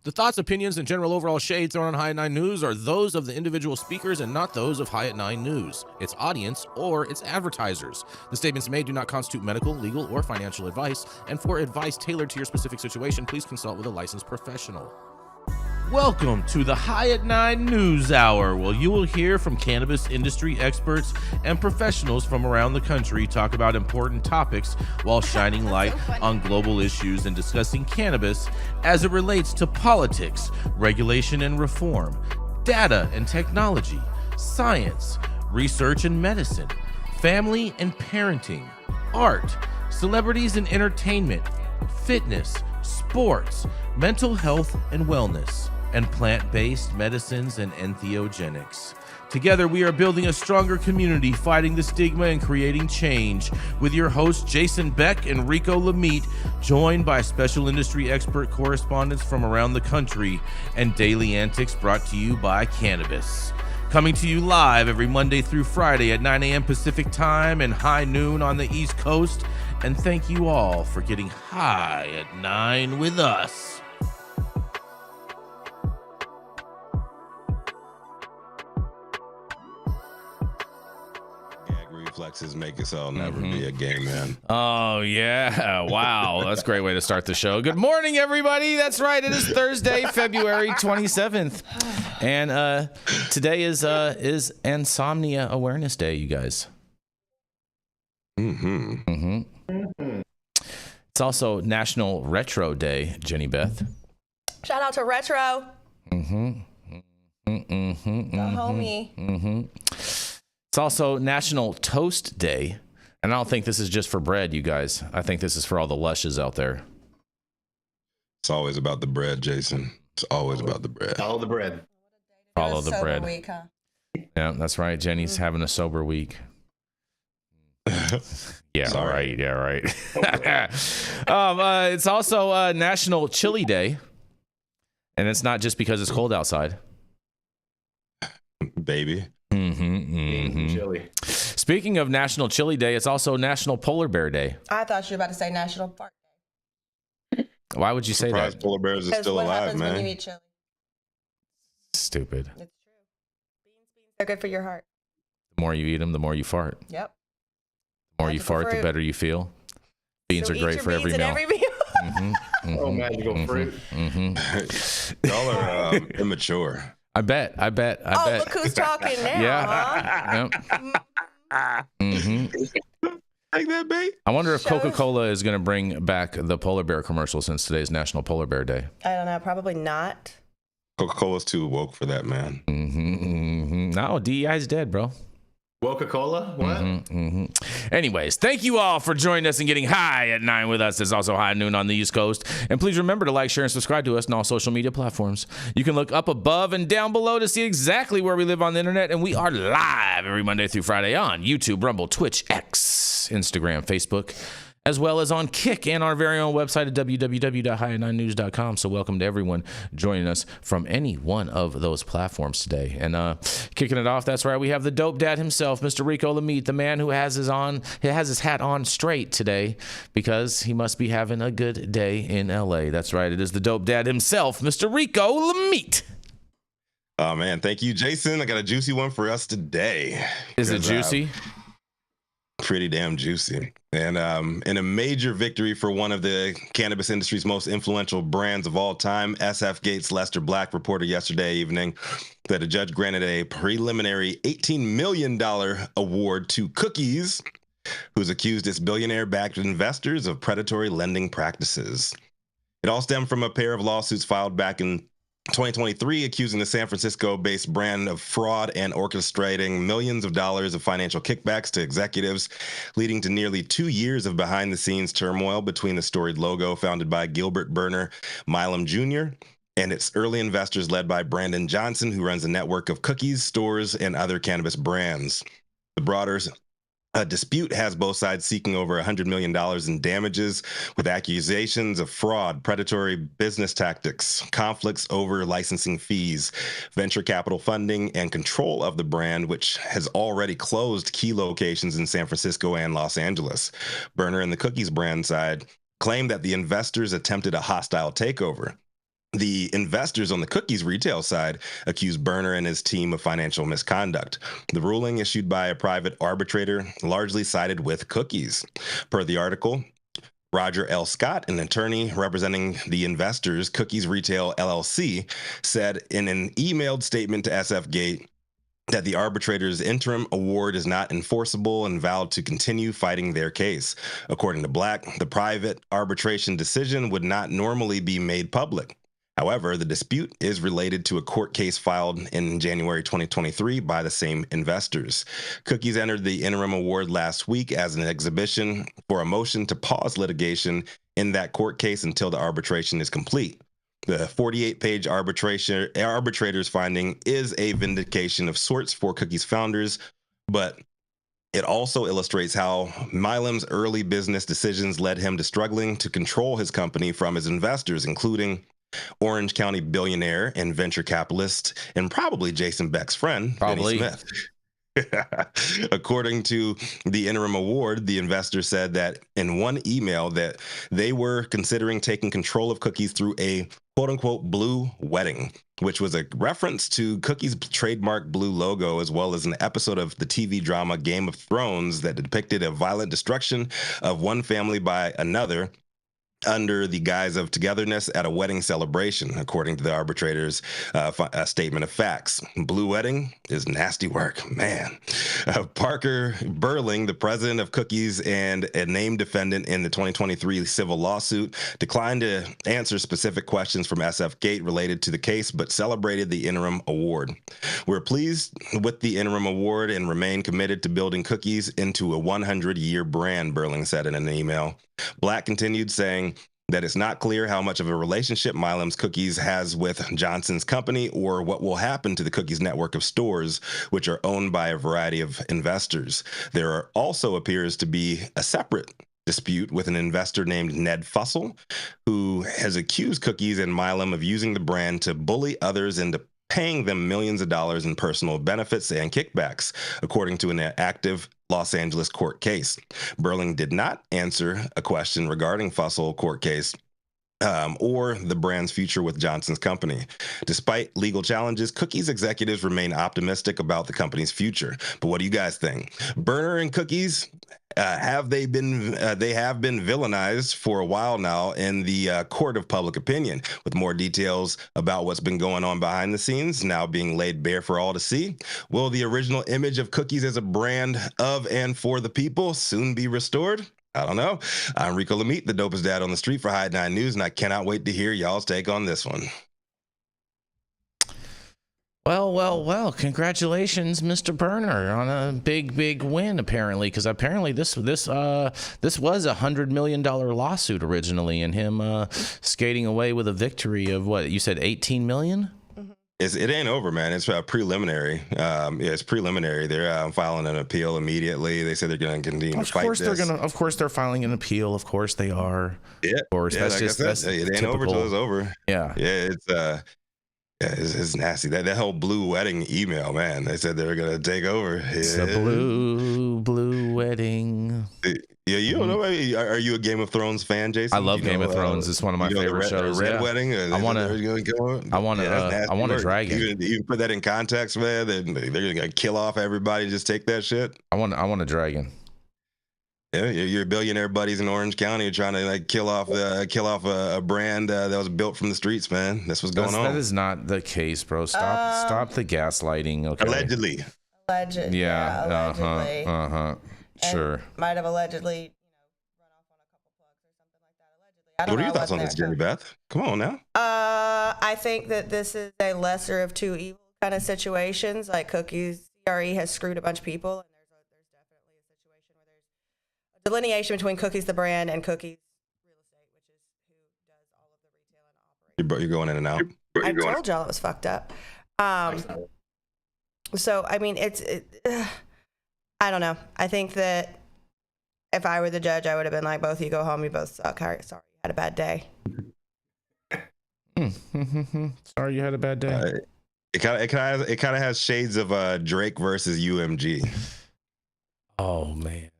The thoughts, opinions, and general overall shade thrown on High at 9 News are those of the individual speakers and not those of High at 9 News, its audience, or its advertisers. The statements made do not constitute medical, legal, or financial advice, and for advice tailored to your specific situation, please consult with a licensed professional. Welcome to the High at 9 News Hour, where you will hear from cannabis industry experts and professionals from around the country talk about important topics while shining light on global issues and discussing cannabis as it relates to politics, regulation and reform, data and technology, science, research and medicine, family and parenting, art, celebrities and entertainment, fitness, sports, mental health and wellness, and plant-based medicines and entheogenics. Together, we are building a stronger community, fighting the stigma and creating change. With your hosts, Jason Beck and Rico Lamitte, joined by special industry expert correspondents from around the country, and daily antics brought to you by Cannabis. Coming to you live every Monday through Friday at 9 a.m. Pacific time and high noon on the East Coast. And thank you all for getting high at 9 with us. Reflexes make us all never be a gay man. Oh, yeah. Wow. That's a great way to start the show. Good morning, everybody. That's right. It is Thursday, February 27th. And today is Anosmia Awareness Day, you guys. It's also National Retro Day, Jenny Beth. Shout out to Retro. The homie. It's also National Toast Day, and I don't think this is just for bread, you guys. I think this is for all the lushes out there. It's always about the bread, Jason. It's always about the bread. Follow the bread. Follow the bread. Week, huh? Yeah, that's right. Jenny's having a sober week. Yeah, Sorry. right. Yeah, right. It's also National Chili Day, and it's not just because it's cold outside. Baby. Chili. Speaking of National Chili Day, it's also National Polar Bear Day. I thought you were about to say National Fart Day. Why would you say Surprised that? polar bears are still what alive, happens when you man. eat chili? Stupid. It's true. Beans are good for your heart. The more you eat them, the more you fart. Yep. The more you Magical fart, the fruit. better you feel. Beans So are eat great your for every beans meal. at every meal. Oh, magical fruit. Y'all are immature. I bet. Oh, look who's talking now, Yeah. huh? Yep. Take that, bait. I wonder if Shows- Coca-Cola is going to bring back the polar bear commercial since today's National Polar Bear Day. I don't know. Probably not. Coca-Cola's too woke for that, man. No, DEI's dead, bro. Coca-Cola? What? Anyways, thank you all for joining us and getting high at 9 with us. It's also high noon on the East Coast. And please remember to like, share, and subscribe to us on all social media platforms. You can look up above and down below to see exactly where we live on the internet. And we are live every Monday through Friday on YouTube, Rumble, Twitch, X, Instagram, Facebook, as well as on Kick and our very own website at www.high9news.com. So welcome to everyone joining us from any one of those platforms today. And kicking it off, that's right, we have the dope dad himself, Mr. Rico Lamitte, the man who has his hat on straight today because he must be having a good day in LA. That's right, it is the dope dad himself, Mr. Rico Lamitte. Oh, man. Thank you, Jason. I got a juicy one for us today. Is it Because, juicy? Pretty damn juicy. And in a major victory for one of the cannabis industry's most influential brands of all time, SF Gates Lester Black reported yesterday evening that a judge granted a preliminary $18 million award to Cookies, who's accused its billionaire-backed investors of predatory lending practices. It all stemmed from a pair of lawsuits filed back in 2023, accusing the San Francisco-based brand of fraud and orchestrating millions of dollars of financial kickbacks to executives, leading to nearly 2 years of behind-the-scenes turmoil between the storied logo founded by Gilbert Burner Milam Jr. and its early investors led by Brandon Johnson, who runs a network of cookies, stores, and other cannabis brands. The broader dispute has both sides seeking over $100 million in damages, with accusations of fraud, predatory business tactics, conflicts over licensing fees, venture capital funding, and control of the brand, which has already closed key locations in San Francisco and Los Angeles. Burner and the Cookies brand side claim that the investors attempted a hostile takeover. The investors on the cookies retail side accused Berner and his team of financial misconduct. The ruling, issued by a private arbitrator, largely sided with cookies. Per the article, Roger L. Scott, an attorney representing the investors, Cookies Retail LLC, said in an emailed statement to SF Gate that the arbitrator's interim award is not enforceable and vowed to continue fighting their case. According to Black, the private arbitration decision would not normally be made public. However, the dispute is related to a court case filed in January 2023 by the same investors. Cookies entered the interim award last week as an exhibition for a motion to pause litigation in that court case until the arbitration is complete. The 48-page arbitrator's finding is a vindication of sorts for Cookies founders, but it also illustrates how Milam's early business decisions led him to struggling to control his company from his investors, including Orange County billionaire and venture capitalist, and probably Jason Beck's friend, Vinny Smith. According to the interim award, the investor said that in one email that they were considering taking control of Cookies through a quote-unquote blue wedding, which was a reference to Cookies' trademark blue logo, as well as an episode of the TV drama Game of Thrones that depicted a violent destruction of one family by another under the guise of togetherness at a wedding celebration, according to the arbitrator's statement of facts. Blue wedding is nasty work, man. Parker Burling, the president of Cookies and a named defendant in the 2023 civil lawsuit, declined to answer specific questions from SF Gate related to the case, but celebrated the interim award. We're pleased with the interim award and remain committed to building Cookies into a 100-year brand, Burling said in an email. Black continued, saying that it's not clear how much of a relationship Milam's Cookies has with Johnson's company or what will happen to the Cookies network of stores, which are owned by a variety of investors. There also appears to be a separate dispute with an investor named Ned Fussell, who has accused Cookies and Milam of using the brand to bully others into paying them millions of dollars in personal benefits and kickbacks, according to an active Los Angeles court case. Burling did not answer a question regarding Fussell court case or the brand's future with Johnson's company. Despite legal challenges, Cookies executives remain optimistic about the company's future. But what do you guys think? Berner and Cookies, have they been villainized for a while now in the court of public opinion, with more details about what's been going on behind the scenes now being laid bare for all to see? Will the original image of Cookies as a brand of and for the people soon be restored? I don't know. I'm Rico Lamitte, the dopest dad on the street for High 9 News, and I cannot wait to hear y'all's take on this one. Well, congratulations, Mr. Berner, on a big win, apparently, because apparently this was a $100 million lawsuit originally, and him skating away with a victory of what you said, 18 million? It ain't over, man. It's preliminary. It's preliminary. They're filing an appeal immediately. They said they're going to continue to fight this. Of course, they're filing an appeal. Of course, they are. Yeah, of course. Yeah, that's it ain't over till it's over. Yeah, it's nasty. That whole blue wedding email, man. They said they were going to take over. It's a blue wedding. Yeah, you don't know. Are you a Game of Thrones fan, Jason? I love Game of Thrones. It's one of my favorite shows. Red Wedding. I want a dragon. You put that in context, man. They're gonna kill off everybody. Just take that shit. I want a dragon. Yeah, your billionaire buddies in Orange County are trying to kill off a brand that was built from the streets, man. That's what's going on. That is not the case, bro. Stop the gaslighting. Okay. Allegedly. Yeah. Allegedly. Sure. Might have allegedly, run off on a couple plugs or something like that. Allegedly. What are your thoughts on this, Jerry Beth? Come on now. I think that this is a lesser of two evil kind of situations. Like Cookies, CRE has screwed a bunch of people, and there's definitely a situation where there's a delineation between Cookies the brand and Cookies Real Estate, which is who does all of the retail and operating. You're going in and out. I told y'all it was fucked up. So I mean, I don't know. I think that if I were the judge, I would have been like, both of you go home. You both suck. Sorry, you had a bad day. Sorry, you had a bad day. It kind of has shades of Drake versus UMG. Oh man.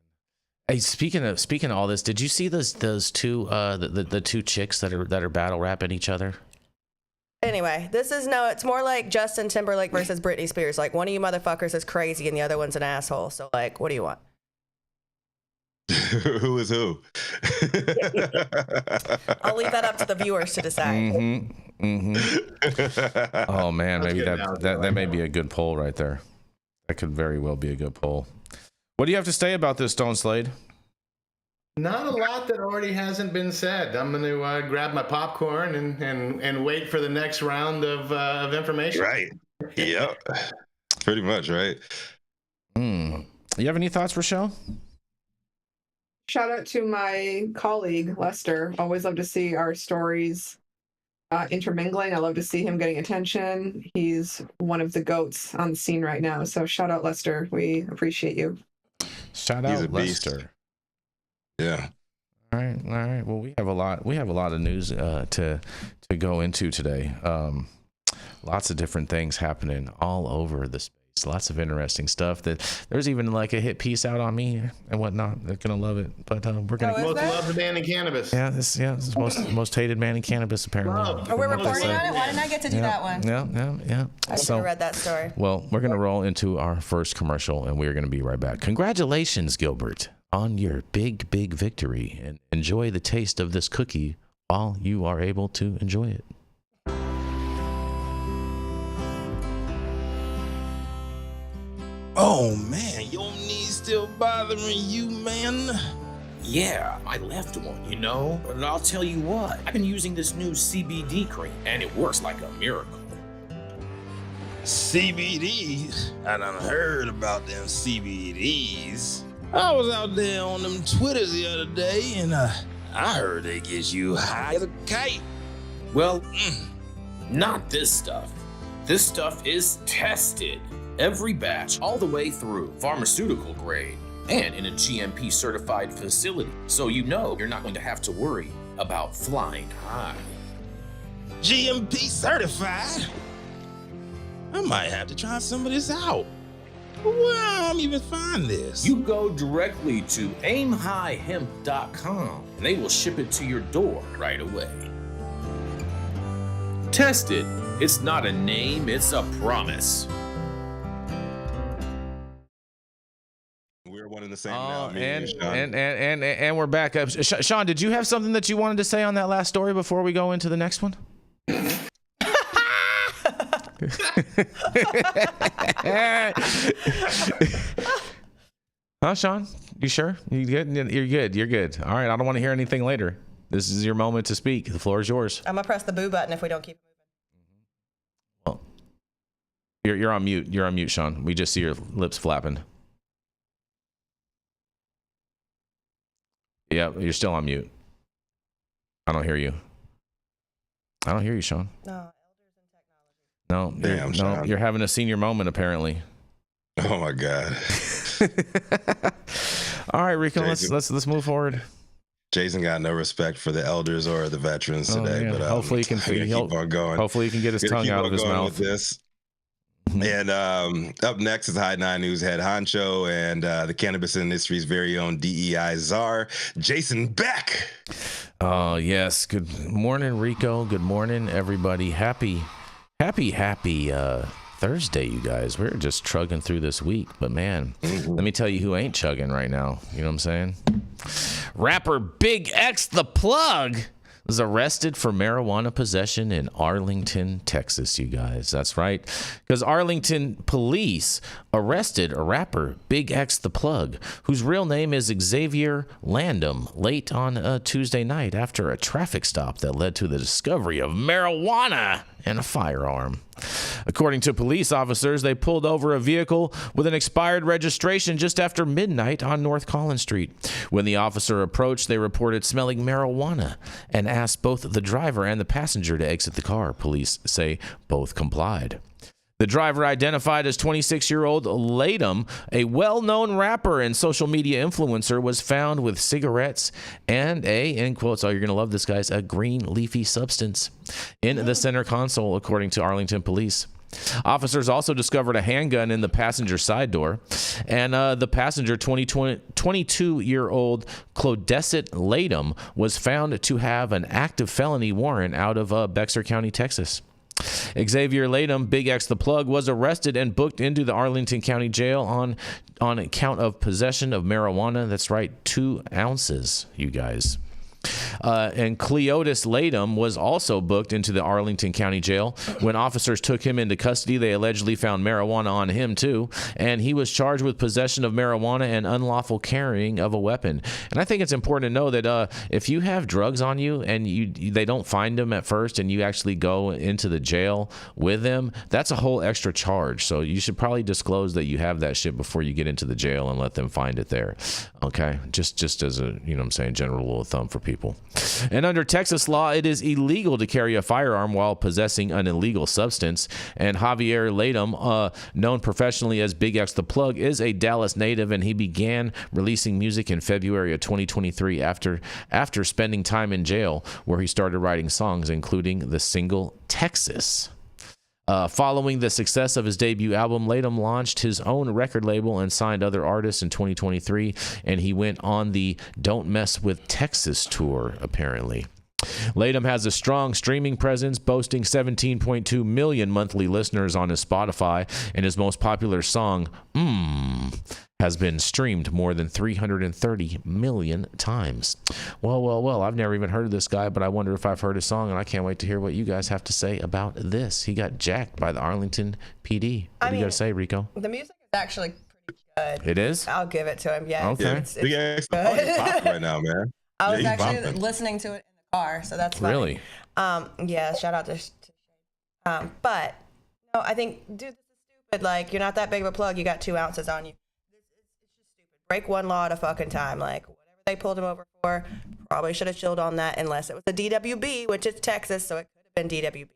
Hey, speaking of all this, did you see those two the two chicks that are battle rapping each other? Anyway, it's more like Justin Timberlake versus Britney Spears. Like, one of you motherfuckers is crazy and the other one's an asshole. So, like, what do you want? Who is who? I'll leave that up to the viewers to decide. Oh man, maybe that may be a good poll right there. That could very well be a good poll. What do you have to say about this, Stone Slade? Not a lot that already hasn't been said. I'm going to grab my popcorn and wait for the next round of information. Right. Yep. Pretty much, right? You have any thoughts, Rachelle? Shout out to my colleague, Lester. Always love to see our stories intermingling. I love to see him getting attention. He's one of the GOATs on the scene right now. So shout out, Lester. We appreciate you. Shout out, Lester. Yeah. All right. Well, we have a lot of news to go into today. Lots of different things happening all over the space. Lots of interesting stuff. There's even like a hit piece out on me and whatnot. They're gonna love it. But we're gonna most loved man in cannabis. Yeah, this is most hated man in cannabis apparently. Oh, we're reporting on it. Why didn't I get to do that one? Yeah. I should have read that story. Well, we're gonna roll into our first commercial, and we're gonna be right back. Congratulations, Gilbert, on your big victory, and enjoy the taste of this cookie while you are able to enjoy it. Oh man, your knees still bothering you, man? Yeah, my left one, you know? But I'll tell you what, I've been using this new CBD cream, and it works like a miracle. CBDs? I done heard about them CBDs. I was out there on them Twitters the other day, and I heard they get you high as a kite. Well, not this stuff. This stuff is tested. Every batch, all the way through, pharmaceutical grade, and in a GMP certified facility. So you know you're not going to have to worry about flying high. GMP certified? I might have to try some of this out. Where I'm even find this? You go directly to aimhighhemp.com and they will ship it to your door right away. Tested. It's not a name, it's a promise. We're one in the same now. And we're back up. Sean, did you have something that you wanted to say on that last story before we go into the next one? Huh, Sean? You sure? You good? You're good. All right. I don't want to hear anything later. This is your moment to speak. The floor is yours. I'm gonna press the boo button if we don't keep moving. Well, you're on mute. You're on mute, Sean. We just see your lips flapping. Yeah, you're still on mute. I don't hear you. I don't hear you, Sean. No. No, Sean. You're having a senior moment apparently. Oh my God. All right, Rico, Jason. let's move forward. Jason got no respect for the elders or the veterans today, but hopefully he can keep on going. Hopefully he can get his tongue out of his mouth with this. And up next is High 9 News head honcho and the cannabis industry's very own DEI czar, Jason Beck. Oh yes, good morning, Rico. Good morning, everybody. Happy Thursday, you guys. We're just chugging through this week, but man, let me tell you who ain't chugging right now. You know what I'm saying? Rapper BigXthaPlug was arrested for marijuana possession in Arlington, Texas, you guys. That's right, because Arlington police arrested a rapper, BigXthaPlug, whose real name is Xavier Landum, late on Tuesday night after a traffic stop that led to the discovery of marijuana and a firearm. According to police officers, they pulled over a vehicle with an expired registration just after midnight on North Collins Street. When the officer approached, they reported smelling marijuana and asked both the driver and the passenger to exit the car. Police say both complied. The driver, identified as 26-year-old Landum, a well-known rapper and social media influencer, was found with cigarettes and in quotes, oh, you're going to love this, guys, a green leafy substance in the center console, according to Arlington police. Officers also discovered a handgun in the passenger side door, and the passenger, 22-year-old Clodeset Landum, was found to have an active felony warrant out of Bexar County, Texas. Xavier Latham, BigXthaPlug, was arrested and booked into the Arlington County Jail on account of possession of marijuana. That's right, 2 ounces, you guys. And Cleotis Latham was also booked into the Arlington County Jail. When officers took him into custody, they allegedly found marijuana on him too, and he was charged with possession of marijuana and unlawful carrying of a weapon. And I think it's important to know that if you have drugs on you and they don't find them at first, and you actually go into the jail with them, that's a whole extra charge. So you should probably disclose that you have that shit before you get into the jail and let them find it there. Okay, just as a general rule of thumb for people. And under Texas law, it is illegal to carry a firearm while possessing an illegal substance. And Javier Latham, known professionally as BigXthaPlug, is a Dallas native, and he began releasing music in February of 2023 after spending time in jail, where he started writing songs, including the single Texas. Following the success of his debut album, Latham launched his own record label and signed other artists in 2023, and he went on the Don't Mess with Texas tour, apparently. Latham has a strong streaming presence, boasting 17.2 million monthly listeners on his Spotify, and his most popular song, has been streamed more than 330 million times. Well, I've never even heard of this guy, but I wonder if I've heard his song, and I can't wait to hear what you guys have to say about this. He got jacked by the Arlington PD. What do you got to say, Rico? The music is actually pretty good. It is? I'll give it to him, yeah. Okay. It's Big popping right now, man. I was actually bumping. listening to it in the car, so that's funny. Really? Yeah, shout out to but, no, I think, dude, this is stupid. Like, you're not that big of a plug. You got 2 ounces on you. Break one law at a fucking time. Like, whatever they pulled him over for, probably should have chilled on that, unless it was a DWB, which is Texas, so it could have been DWB.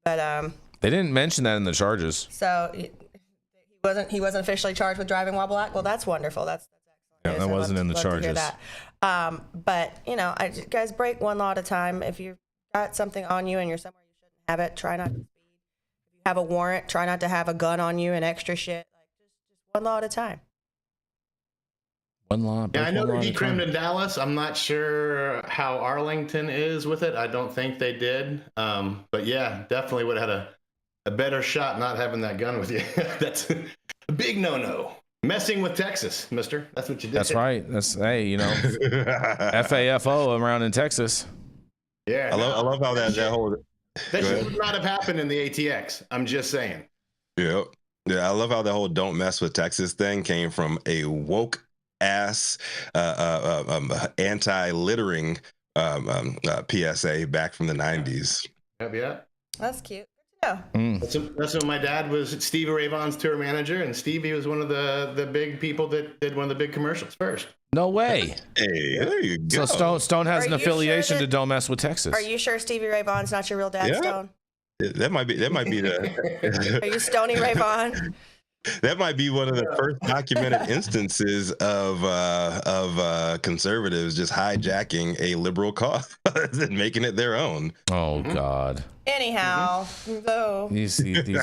But they didn't mention that in the charges. So he wasn't officially charged with driving while black. Well, that's wonderful. That's excellent. Yeah, that wasn't in the charges. But guys, break one law at a time. If you've got something on you and you're somewhere you shouldn't have it, try not to speed. If you have a warrant, try not to have a gun on you and extra shit. Like, just one law at a time. One law. Yeah, I know they're decrimmed in Dallas. I'm not sure how Arlington is with it. I don't think they did. But yeah, definitely would have had a better shot not having that gun with you. That's a big no-no. Messing with Texas, mister. That's what you did. That's right. That's, hey, FAFO around in Texas. Yeah. I love how that whole... That should not have happened in the ATX. I'm just saying. Yeah. I love how the whole "Don't Mess with Texas" thing came from a woke ass anti-littering PSA back from the 90s. Yeah. That's cute. Yeah. That's when my dad was Stevie Ray Vaughan's tour manager, and Stevie was one of the big people that did one of the big commercials first. No way. Hey, there you go. So Stone has an affiliation sure to Don't Mess with Texas. Are you sure Stevie Ray Vaughan's not your real dad, Yeah. Stone? That might be the. Are you Stony Ray Vaughan? That might be one of the first documented instances of conservatives just hijacking a liberal cause and making it their own. Oh God. Anyhow, though. These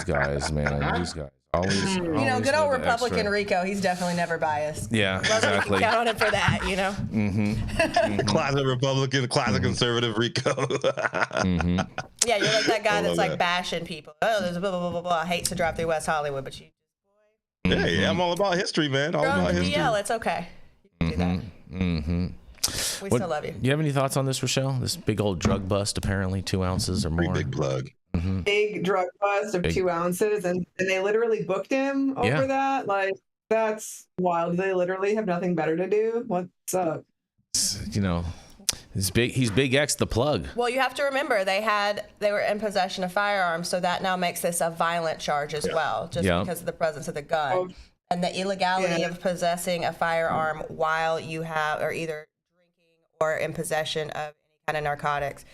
guys, man. These guys. Always, good old Republican Rico. He's definitely never biased. Yeah, exactly. You can count on him for that, Closet Republican, closet conservative Rico. Yeah, you're like that guy that's like bashing people. Oh, there's a blah, blah, blah, blah, blah. Hates to drive through West Hollywood, but you Hey, I'm all about history, man. All about history. DL, it's okay. You can do that. We still love you. You have any thoughts on this, Rachelle? This big old drug bust, apparently 2 ounces or more. Big plug. Big drug bust of 2 ounces, and they literally booked him over that. Like, that's wild. They literally have nothing better to do. What's up? He's BigXthaPlug. Well, you have to remember they were in possession of firearms, so that now makes this a violent charge as well, just because of the presence of the gun and the illegality of possessing a firearm while you have, or either drinking or in possession of any kind of narcotics, is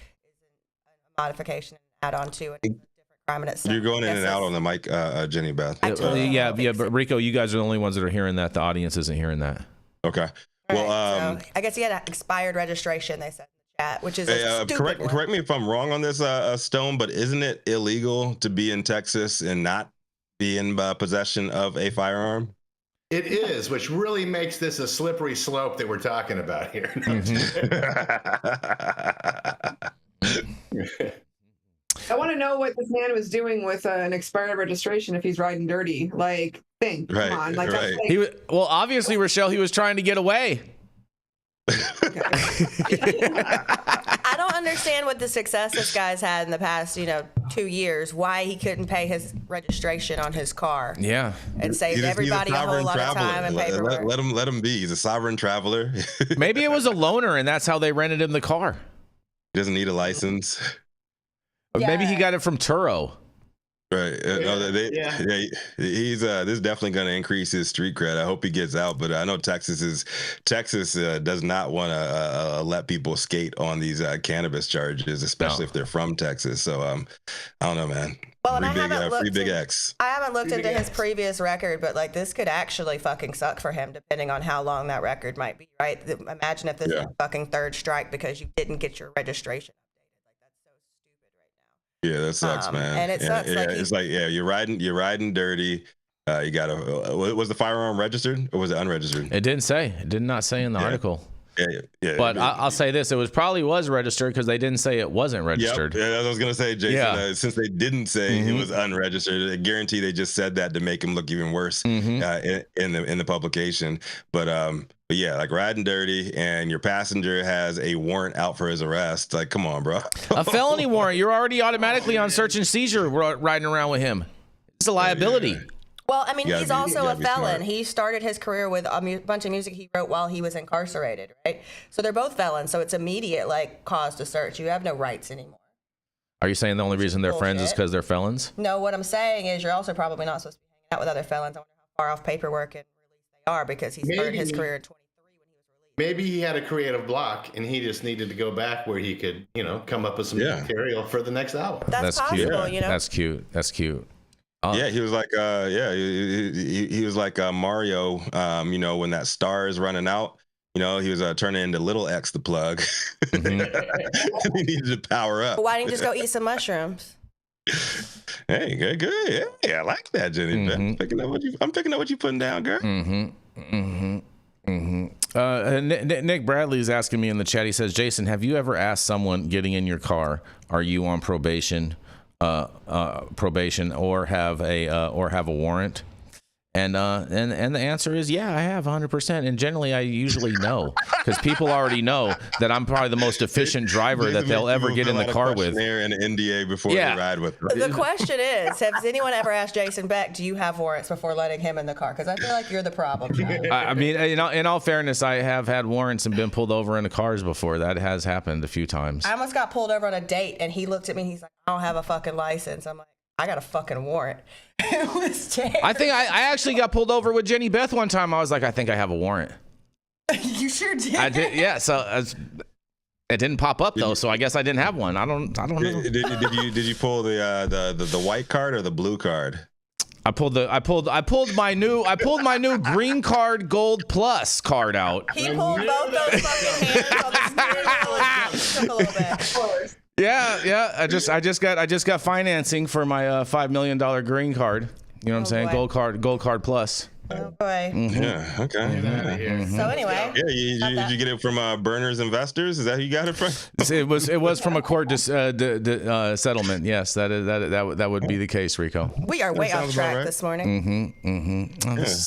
a modification and add on to a different crime in itself. You're going in and out on the mic, Jenny Beth. But Rico, you guys are the only ones that are hearing that. The audience isn't hearing that. Okay. Well, so I guess he had an expired registration, they said in the chat, which is a stupid one. Correct me if I'm wrong on this, Stone, but isn't it illegal to be in Texas and not be in possession of a firearm? It is, which really makes this a slippery slope that we're talking about here. I want to know what this man was doing with an expired registration if he's riding dirty. Like, think, Right, come on. Like, right. that's like, Well, obviously, Rachelle, he was trying to get away. I don't understand what the success this guy's had in the past, 2 years. Why he couldn't pay his registration on his car Yeah. and saved everybody a whole lot of time and paperwork. Let him be. He's a sovereign traveler. Maybe it was a loaner, and that's how they rented him the car. He doesn't need a license. Maybe he got it from Turo. Right. He's this is definitely going to increase his street cred. I hope he gets out, but I know Texas does not want to let people skate on these cannabis charges, especially if they're from Texas. So I don't know, man. Well, Free Big X. I haven't looked into his previous record, but like this could actually fucking suck for him, depending on how long that record might be. Right? Imagine if this is a fucking third strike because you didn't get your registration. Yeah, that sucks, man. And it sucks. It's like, you're riding dirty. You got was the firearm registered or was it unregistered? It didn't say. It did not say in the article. Yeah. But I'll say this: it probably was registered because they didn't say it wasn't registered. Yep. Yeah, I was gonna say, Jason. Since they didn't say it was unregistered, I guarantee they just said that to make him look even worse in the publication. But yeah, like riding dirty, and your passenger has a warrant out for his arrest. Like, come on, bro. A felony warrant. You're already automatically on search and seizure riding around with him. It's a liability. Yeah. Well, I mean, he's also a felon. Smart. He started his career with a bunch of music he wrote while he was incarcerated, right? So they're both felons. So it's immediate, cause to search. You have no rights anymore. Are you saying the only reason they're friends is because they're felons? No, what I'm saying is you're also probably not supposed to be hanging out with other felons. I wonder how far off paperwork and release they are because he started his career at 23 when he was released. Maybe he had a creative block and he just needed to go back where he could, come up with some material for the next album. That's possible, cute. That's cute. That's cute. Yeah, he was like, he was like Mario. When that star is running out, he was turning into little X the plug. He needed to power up. Why didn't you just go eat some mushrooms? Hey, good. Yeah, I like that, Jenny. I'm picking up what you putting down, girl. Nick Bradley is asking me in the chat. He says, Jason, have you ever asked someone getting in your car, are you on probation or have a warrant? And the answer is, yeah, I have 100%. And generally, I usually know because people already know that I'm probably the most efficient driver that they'll ever get in the car with. And an NDA before they ride with them. The question is, has anyone ever asked Jason Beck, do you have warrants before letting him in the car? Because I feel like you're the problem. I mean, in all fairness, I have had warrants and been pulled over in the cars before. That has happened a few times. I almost got pulled over on a date, and he looked at me and he's like, I don't have a fucking license. I'm like, I got a fucking warrant. It was terrible. I think I actually got pulled over with Jenny Beth one time. I was like, I think I have a warrant. You sure did? I did, yeah. So it didn't pop up though, so I guess I didn't have one. I don't know. Did you pull the white card or the blue card? I pulled my new green card gold plus card out. He pulled both those fucking hands on the steering wheel and took a little bit. Yeah. I just got financing for my $5 million green card. You know what I'm saying? Boy. Gold card plus. Oh boy. Yeah. Okay. So anyway. Yeah. Did you get it from Burners Investors? Is that who you got it from? It was from a court settlement. Yes, that would be the case, Rico. We are way off track this morning.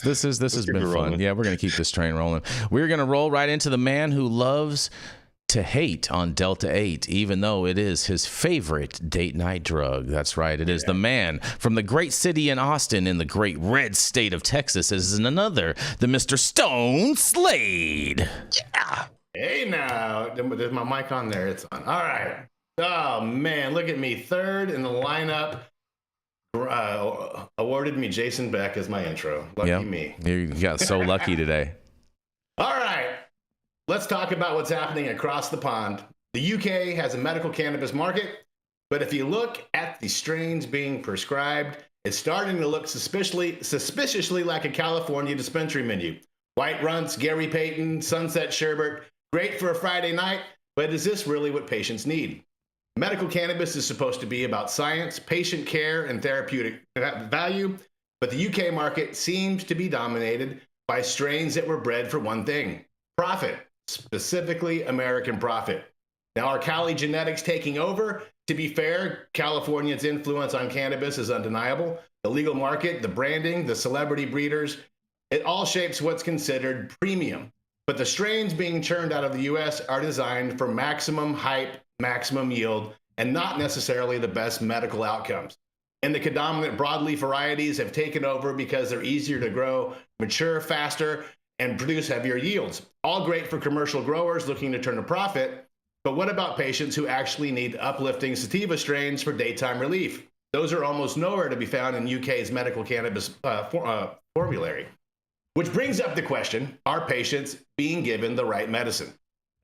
This has been fun. Yeah, we're gonna keep this train rolling. We're gonna roll right into the man who loves to hate on Delta 8, even though it is his favorite date night drug. That's right. It is the man from the great city in Austin in the great red state of Texas. Is another, the Mr. Stone Slade. Yeah. Hey now, there's my mic on there. It's on. All right. Oh man, look at me. Third in the lineup. Awarded me Jason Beck as my intro. Lucky me. You got so lucky today. All right. Let's talk about what's happening across the pond. The UK has a medical cannabis market, but if you look at the strains being prescribed, it's starting to look suspiciously like a California dispensary menu. White Runts, Gary Payton, Sunset Sherbet, great for a Friday night, but is this really what patients need? Medical cannabis is supposed to be about science, patient care, and therapeutic value, but the UK market seems to be dominated by strains that were bred for one thing: profit. Specifically American profit. Now, are Cali genetics taking over? To be fair, California's influence on cannabis is undeniable. The legal market, the branding, the celebrity breeders, it all shapes what's considered premium. But the strains being churned out of the US are designed for maximum hype, maximum yield, and not necessarily the best medical outcomes. And the predominant broadleaf varieties have taken over because they're easier to grow, mature faster, and produce heavier yields. All great for commercial growers looking to turn a profit. But what about patients who actually need uplifting sativa strains for daytime relief? Those are almost nowhere to be found in UK's medical cannabis formulary. Which brings up the question, are patients being given the right medicine?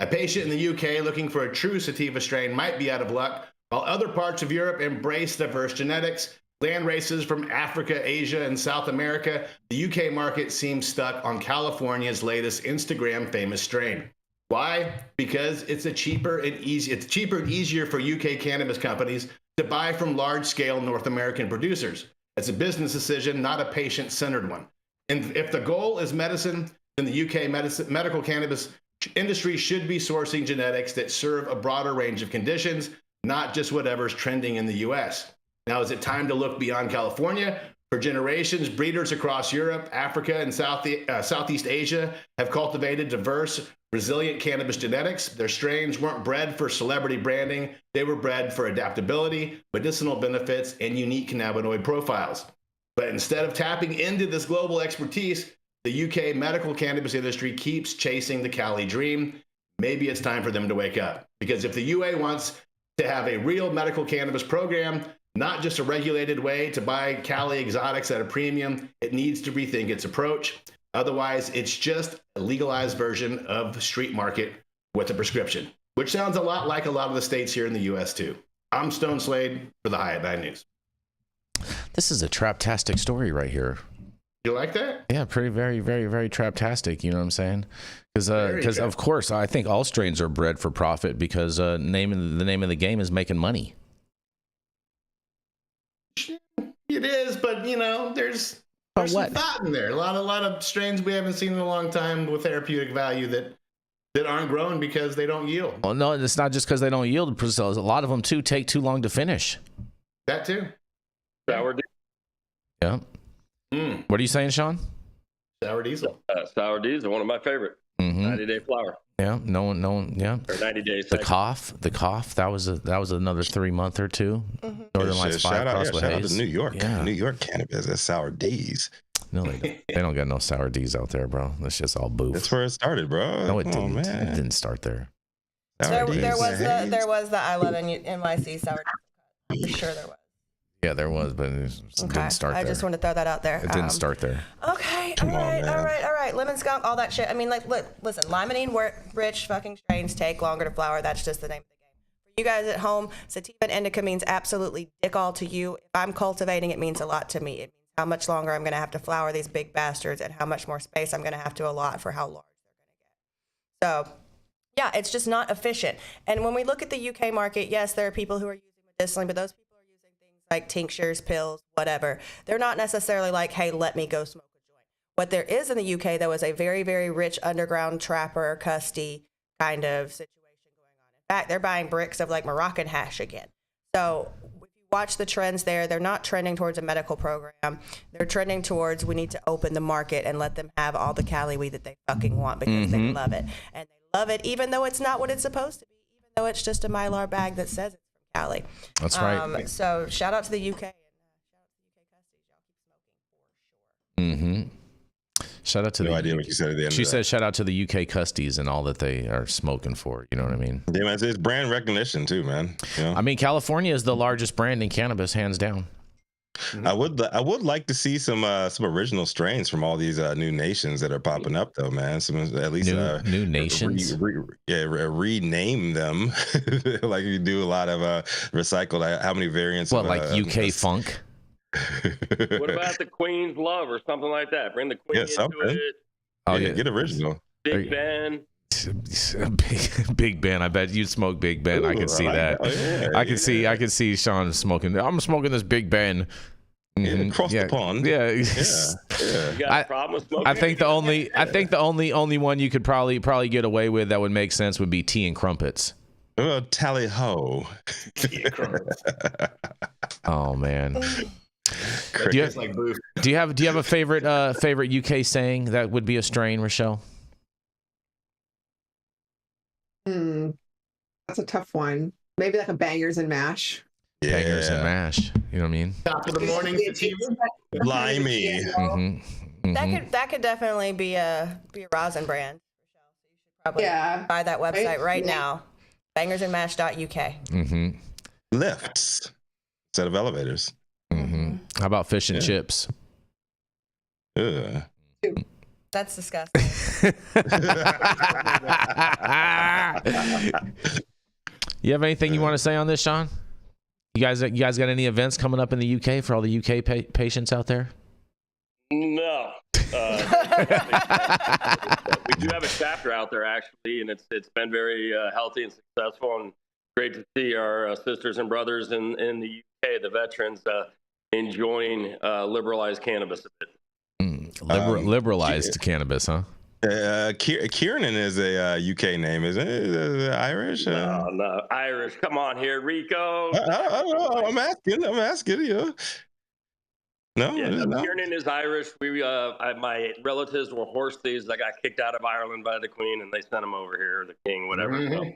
A patient in the UK looking for a true sativa strain might be out of luck, while other parts of Europe embrace diverse genetics. Land races from Africa, Asia, and South America, the UK market seems stuck on California's latest Instagram famous strain. Why? Because it's cheaper and easier for UK cannabis companies to buy from large-scale North American producers. It's a business decision, not a patient-centered one. And if the goal is medicine, then the UK medical cannabis industry should be sourcing genetics that serve a broader range of conditions, not just whatever's trending in the US. Now, is it time to look beyond California? For generations, breeders across Europe, Africa, and Southeast Asia have cultivated diverse, resilient cannabis genetics. Their strains weren't bred for celebrity branding. They were bred for adaptability, medicinal benefits, and unique cannabinoid profiles. But instead of tapping into this global expertise, the UK medical cannabis industry keeps chasing the Cali dream. Maybe it's time for them to wake up. Because if the UA wants to have a real medical cannabis program, not just a regulated way to buy Cali exotics at a premium, it needs to rethink its approach. Otherwise, it's just a legalized version of the street market with a prescription, which sounds a lot like a lot of the states here in the US too. I'm Stone Slade for the High at 9 News. This is a traptastic story right here. You like that? Yeah, pretty, very, very, very traptastic. You know what I'm saying? Because of course, I think all strains are bred for profit because the name of the game is making money. It is, but you know, there's some thought in there. A lot of strains we haven't seen in a long time with therapeutic value that aren't grown because they don't yield. Well, no, it's not just because they don't yield. A lot of them too take too long to finish. That too. Sour diesel. Yeah. What are you saying, Sean? Sour diesel. Sour diesel, one of my favorite. 90-day flower. Yeah, no one. Yeah. Or 90 days. The cough. That was another 3 month or two. Northern Lights 5 crossed with shout out haze. to New York. Yeah. New York cannabis. That's sour D's. No, they don't. They don't got no sour D's out there, bro. That's just all boof. That's where it started, bro. No, it Come didn't. on, man. It didn't start there. There was the I Love NYC sour. I'm sure there was. Yeah, there was, but it didn't start there. I just want to throw that out there. It didn't start there. Okay, all right. Lemon skunk, all that shit. I mean, like, look, listen, limonene rich fucking strains take longer to flower. That's just the name of the game. For you guys at home, sativa and indica means absolutely dick all to you. If I'm cultivating, it means a lot to me. It means how much longer I'm going to have to flower these big bastards and how much more space I'm going to have to allot for how large they're going to get. So, yeah, it's just not efficient. And when we look at the UK market, yes, there are people who are using medicinally, but those people are using things like tinctures, pills, whatever. They're not necessarily like, hey, let me go smoke a joint. What there is in the UK, though, is a very, very rich underground trapper, custy kind of situation going on. In fact, they're buying bricks of like Moroccan hash again. So if you watch the trends there, they're not trending towards a medical program. They're trending towards we need to open the market and let them have all the Cali weed that they fucking want because they love it. And they love it even though it's not what it's supposed to be, even though it's just a Mylar bag that says it's from Cali. That's right. So shout out to the UK and shout out to the UK customers. Y'all keep smoking for sure. Shout out to no idea what you said at the end. She said, "Shout out to the UK custies and all that they are smoking for." You know what I mean? Yeah, man, it's brand recognition too, man. You know? I mean, California is the largest brand in cannabis, hands down. I would like to see some original strains from all these new nations that are popping up, though, man. Some at least new nations. Rename them like you do a lot of recycled. How many variants? What, like UK funk? What about the Queen's Love or something like that? Bring the Queen into it. Oh yeah, get original. Big Ben. Big Ben. I bet you'd smoke Big Ben. I can see that. Oh, yeah, I can see Sean smoking. I'm smoking this Big Ben. Across the pond. Yeah. You got a problem with smoking? I think the only one you could probably get away with that would make sense would be tea and crumpets. Oh, tally ho. Oh man. Do you have a favorite UK saying that would be a strain, Rachelle? That's a tough one. Maybe like a bangers and mash. Yeah. Bangers and mash. You know what I mean? Top of the morning sativa. Blimey. That could definitely be a rosin brand. Probably buy that website right now. bangersandmash.uk. Lifts instead of elevators. How about fish and chips? Ugh. That's disgusting. You have anything you want to say on this, Sean? You guys got any events coming up in the UK for all the UK patients out there? No. We do have a chapter out there actually, and it's been very healthy and successful, and great to see our sisters and brothers in the UK, the veterans, enjoying liberalized cannabis a bit. Liberalized cannabis, huh? Kiernan is a UK name, isn't it? Is it Irish? No, Irish. Come on here, Rico. I'm asking you. No, Kiernan is Irish. My relatives were horse thieves. I got kicked out of Ireland by the Queen, and they sent him over here, the King, whatever. So.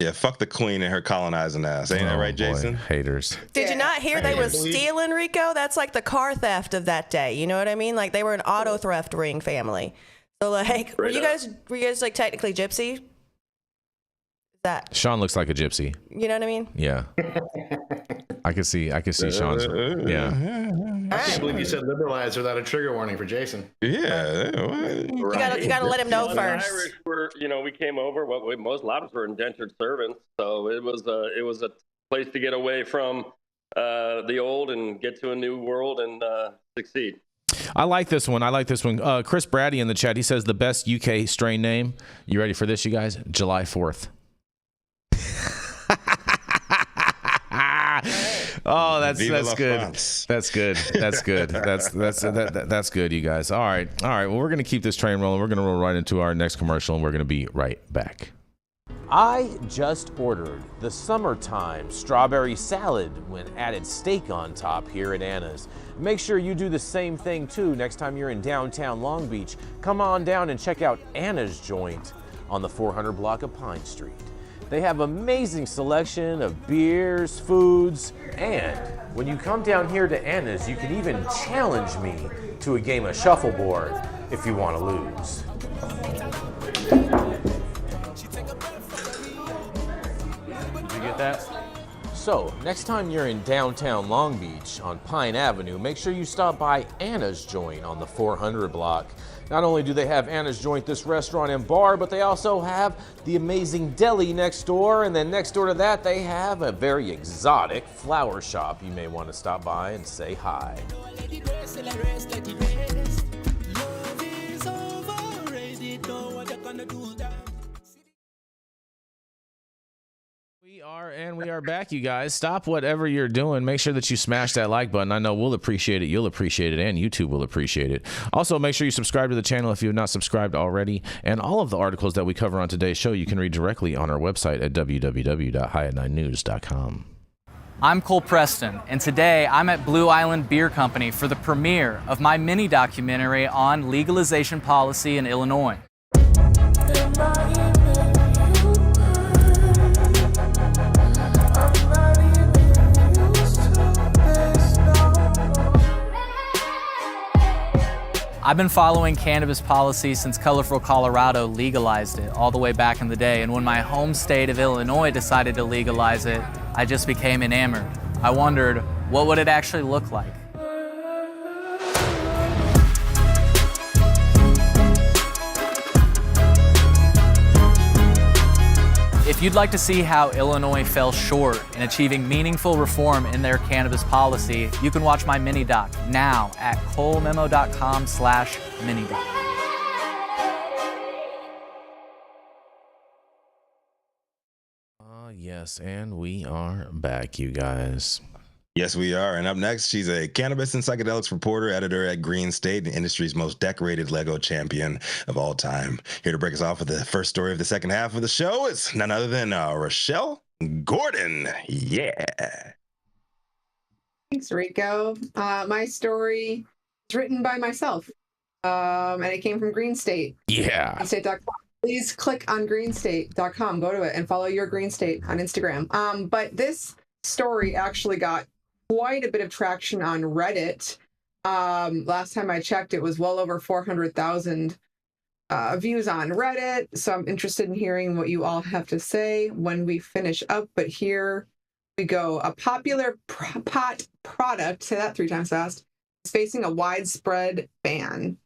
Yeah, fuck the Queen and her colonizing ass. Ain't that right, Jason? Haters. Did you not hear they were stealing, Rico? That's like the car theft of that day. You know what I mean? Like they were an auto theft ring family. So like, were you guys like technically gypsy? That Sean looks like a gypsy. You know what I mean? Yeah. I could see Sean's. Yeah. I can't believe you said liberalized without a trigger warning for Jason. Yeah. You gotta let him know first. The Irish were, we came over. A lot of us were indentured servants, so it was a place to get away from the old and get to a new world and succeed. I like this one. Chris Brady in the chat. He says the best UK strain name. You ready for this, you guys? July 4th. Oh, that's good. That's good. That's good, you guys. All right. Well, we're gonna keep this train rolling. We're gonna roll right into our next commercial, and we're gonna be right back. I just ordered the summertime strawberry salad when added steak on top here at Anna's. Make sure you do the same thing too next time you're in downtown Long Beach. Come on down and check out Anna's joint on the 400 block of Pine Street. They have amazing selection of beers, foods, and when you come down here to Anna's, you can even challenge me to a game of shuffleboard if you want to lose. Did you get that? So, next time you're in downtown Long Beach on Pine Avenue, make sure you stop by Anna's Joint on the 400 block. Not only do they have Anna's Joint, this restaurant and bar, but they also have the amazing deli next door, and then next door to that they have a very exotic flower shop. You may want to stop by and say hi. We are back, you guys. Stop whatever you're doing. Make sure that you smash that like button. I know we'll appreciate it. You'll appreciate it, and YouTube will appreciate it. Also, make sure you subscribe to the channel if you have not subscribed already. And all of the articles that we cover on today's show, you can read directly on our website at www.highat9news.com. I'm Cole Preston, and today I'm at Blue Island Beer Company for the premiere of my mini documentary on legalization policy in Illinois. I've been following cannabis policy since colorful Colorado legalized it all the way back in the day, and when my home state of Illinois decided to legalize it, I just became enamored. I wondered, what would it actually look like? If you'd like to see how Illinois fell short in achieving meaningful reform in their cannabis policy, you can watch my mini-doc now at colememo.com/mini-doc. Yes, and we are back, you guys. Yes, we are. And up next, she's a cannabis and psychedelics reporter, editor at Green State, the industry's most decorated Lego champion of all time. Here to break us off with the first story of the second half of the show is none other than Rachelle Gordon. Yeah. Thanks, Rico. My story is written by myself, and it came from Green State. Yeah. GreenState.com. Please click on GreenState.com. Go to it and follow your Green State on Instagram. But this story actually got quite a bit of traction on Reddit. Last time I checked, it was well over 400,000 views on Reddit. So I'm interested in hearing what you all have to say when we finish up. But here we go. A popular pot product, say that 3 times fast, is facing a widespread ban.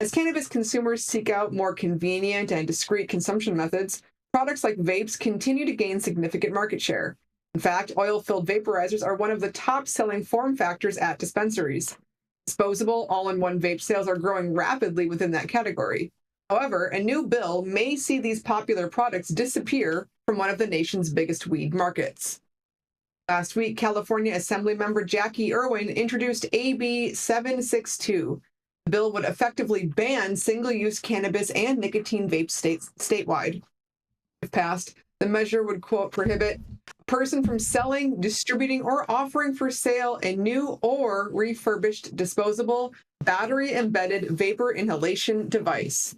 As cannabis consumers seek out more convenient and discreet consumption methods, products like vapes continue to gain significant market share. In fact, oil-filled vaporizers are one of the top-selling form factors at dispensaries. Disposable, all-in-one vape sales are growing rapidly within that category. However, a new bill may see these popular products disappear from one of the nation's biggest weed markets. Last week, California Assemblymember Jackie Irwin introduced AB 762. The bill would effectively ban single-use cannabis and nicotine vapes statewide. If passed, the measure would, quote, prohibit a person from selling, distributing, or offering for sale a new or refurbished disposable battery-embedded vapor inhalation device.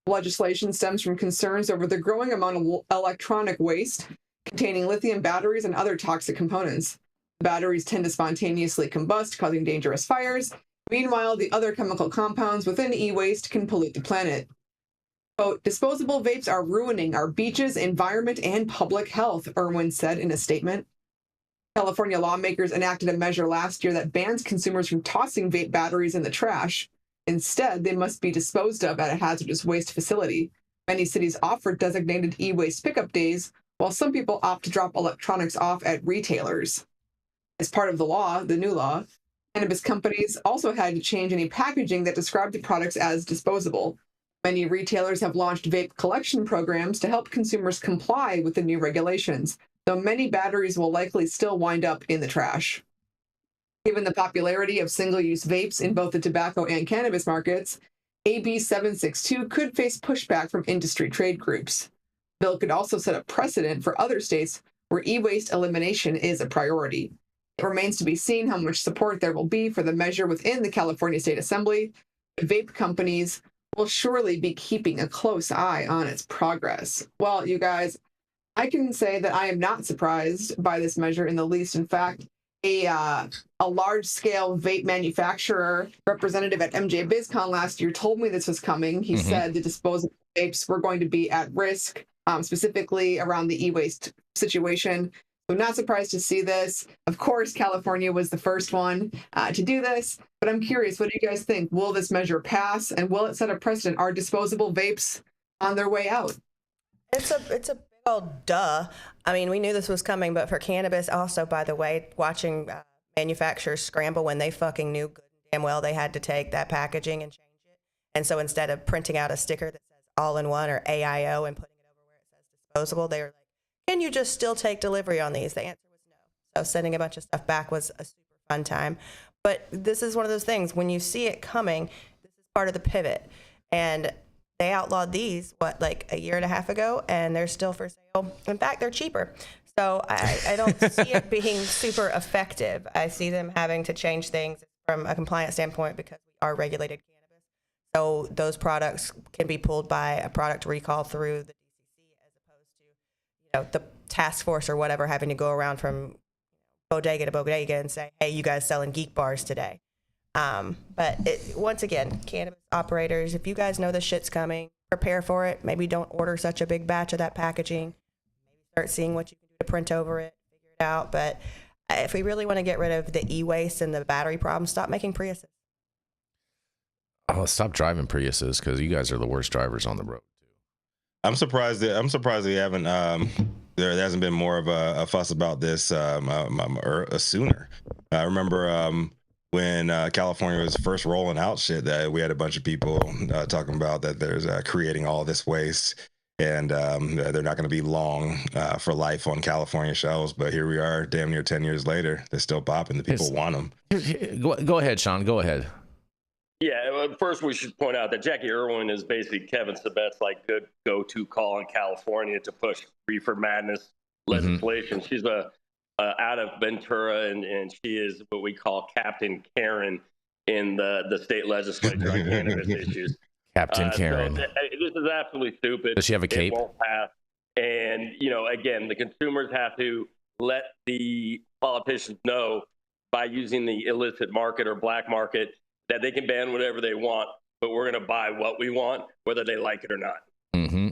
Legislation stems from concerns over the growing amount of electronic waste containing lithium batteries and other toxic components. The batteries tend to spontaneously combust, causing dangerous fires. Meanwhile, the other chemical compounds within e-waste can pollute the planet. Quote, disposable vapes are ruining our beaches, environment, and public health, Irwin said in a statement. California lawmakers enacted a measure last year that bans consumers from tossing vape batteries in the trash. Instead, they must be disposed of at a hazardous waste facility. Many cities offer designated e-waste pickup days, while some people opt to drop electronics off at retailers. As part of the new law, cannabis companies also had to change any packaging that described the products as disposable. Many retailers have launched vape collection programs to help consumers comply with the new regulations, though many batteries will likely still wind up in the trash. Given the popularity of single-use vapes in both the tobacco and cannabis markets, AB 762 could face pushback from industry trade groups. The bill could also set a precedent for other states where e-waste elimination is a priority. It remains to be seen how much support there will be for the measure within the California State Assembly, but vape companies will surely be keeping a close eye on its progress. Well, you guys, I can say that I am not surprised by this measure in the least. In fact, a large-scale vape manufacturer representative at MJ BizCon last year told me this was coming. He said the disposable vapes were going to be at risk, specifically around the e-waste situation. So not surprised to see this. Of course, California was the first one to do this, but I'm curious, what do you guys think? Will this measure pass, and will it set a precedent? Are disposable vapes on their way out? It's a big old duh. I mean, we knew this was coming, but for cannabis also, by the way, watching manufacturers scramble when they fucking knew good and damn well they had to take that packaging and change it. And so instead of printing out a sticker that says all-in-one or AIO and putting it over where it says disposable, they were like, can you just still take delivery on these? The answer was no. So sending a bunch of stuff back was a super fun time. But this is one of those things, when you see it coming, this is part of the pivot. And they outlawed these, like a year and a half ago, and they're still for sale. In fact, they're cheaper. So I don't see it being super effective. I see them having to change things from a compliance standpoint because we are regulated cannabis. So those products can be pulled by a product recall through the the task force or whatever having to go around from bodega to bodega and say, hey, you guys selling geek bars today. But once again, cannabis operators, if you guys know this shit's coming, prepare for it. Maybe don't order such a big batch of that packaging. Maybe start seeing what you can do to print over it, figure it out. But if we really want to get rid of the e-waste and the battery problem, stop making Priuses. Oh, stop driving Priuses, because you guys are the worst drivers on the road. I'm surprised they haven't. There hasn't been more of a fuss about this sooner. I remember when California was first rolling out shit, that we had a bunch of people talking about that there's creating all this waste, and they're not going to be long for life on California shelves. But here we are, damn near 10 years later, they're still popping. The people want them. Go ahead, Sean. Go ahead. Yeah, first we should point out that Jackie Irwin is basically Kevin Sabet's like good go-to call in California to push reefer madness legislation. She's out of Ventura, and she is what we call Captain Karen in the state legislature on cannabis issues. Captain Karen. So this is absolutely stupid. Does she have a cape? It won't pass. And, again, the consumers have to let the politicians know by using the illicit market or black market that they can ban whatever they want, but we're going to buy what we want, whether they like it or not. Mm-hmm.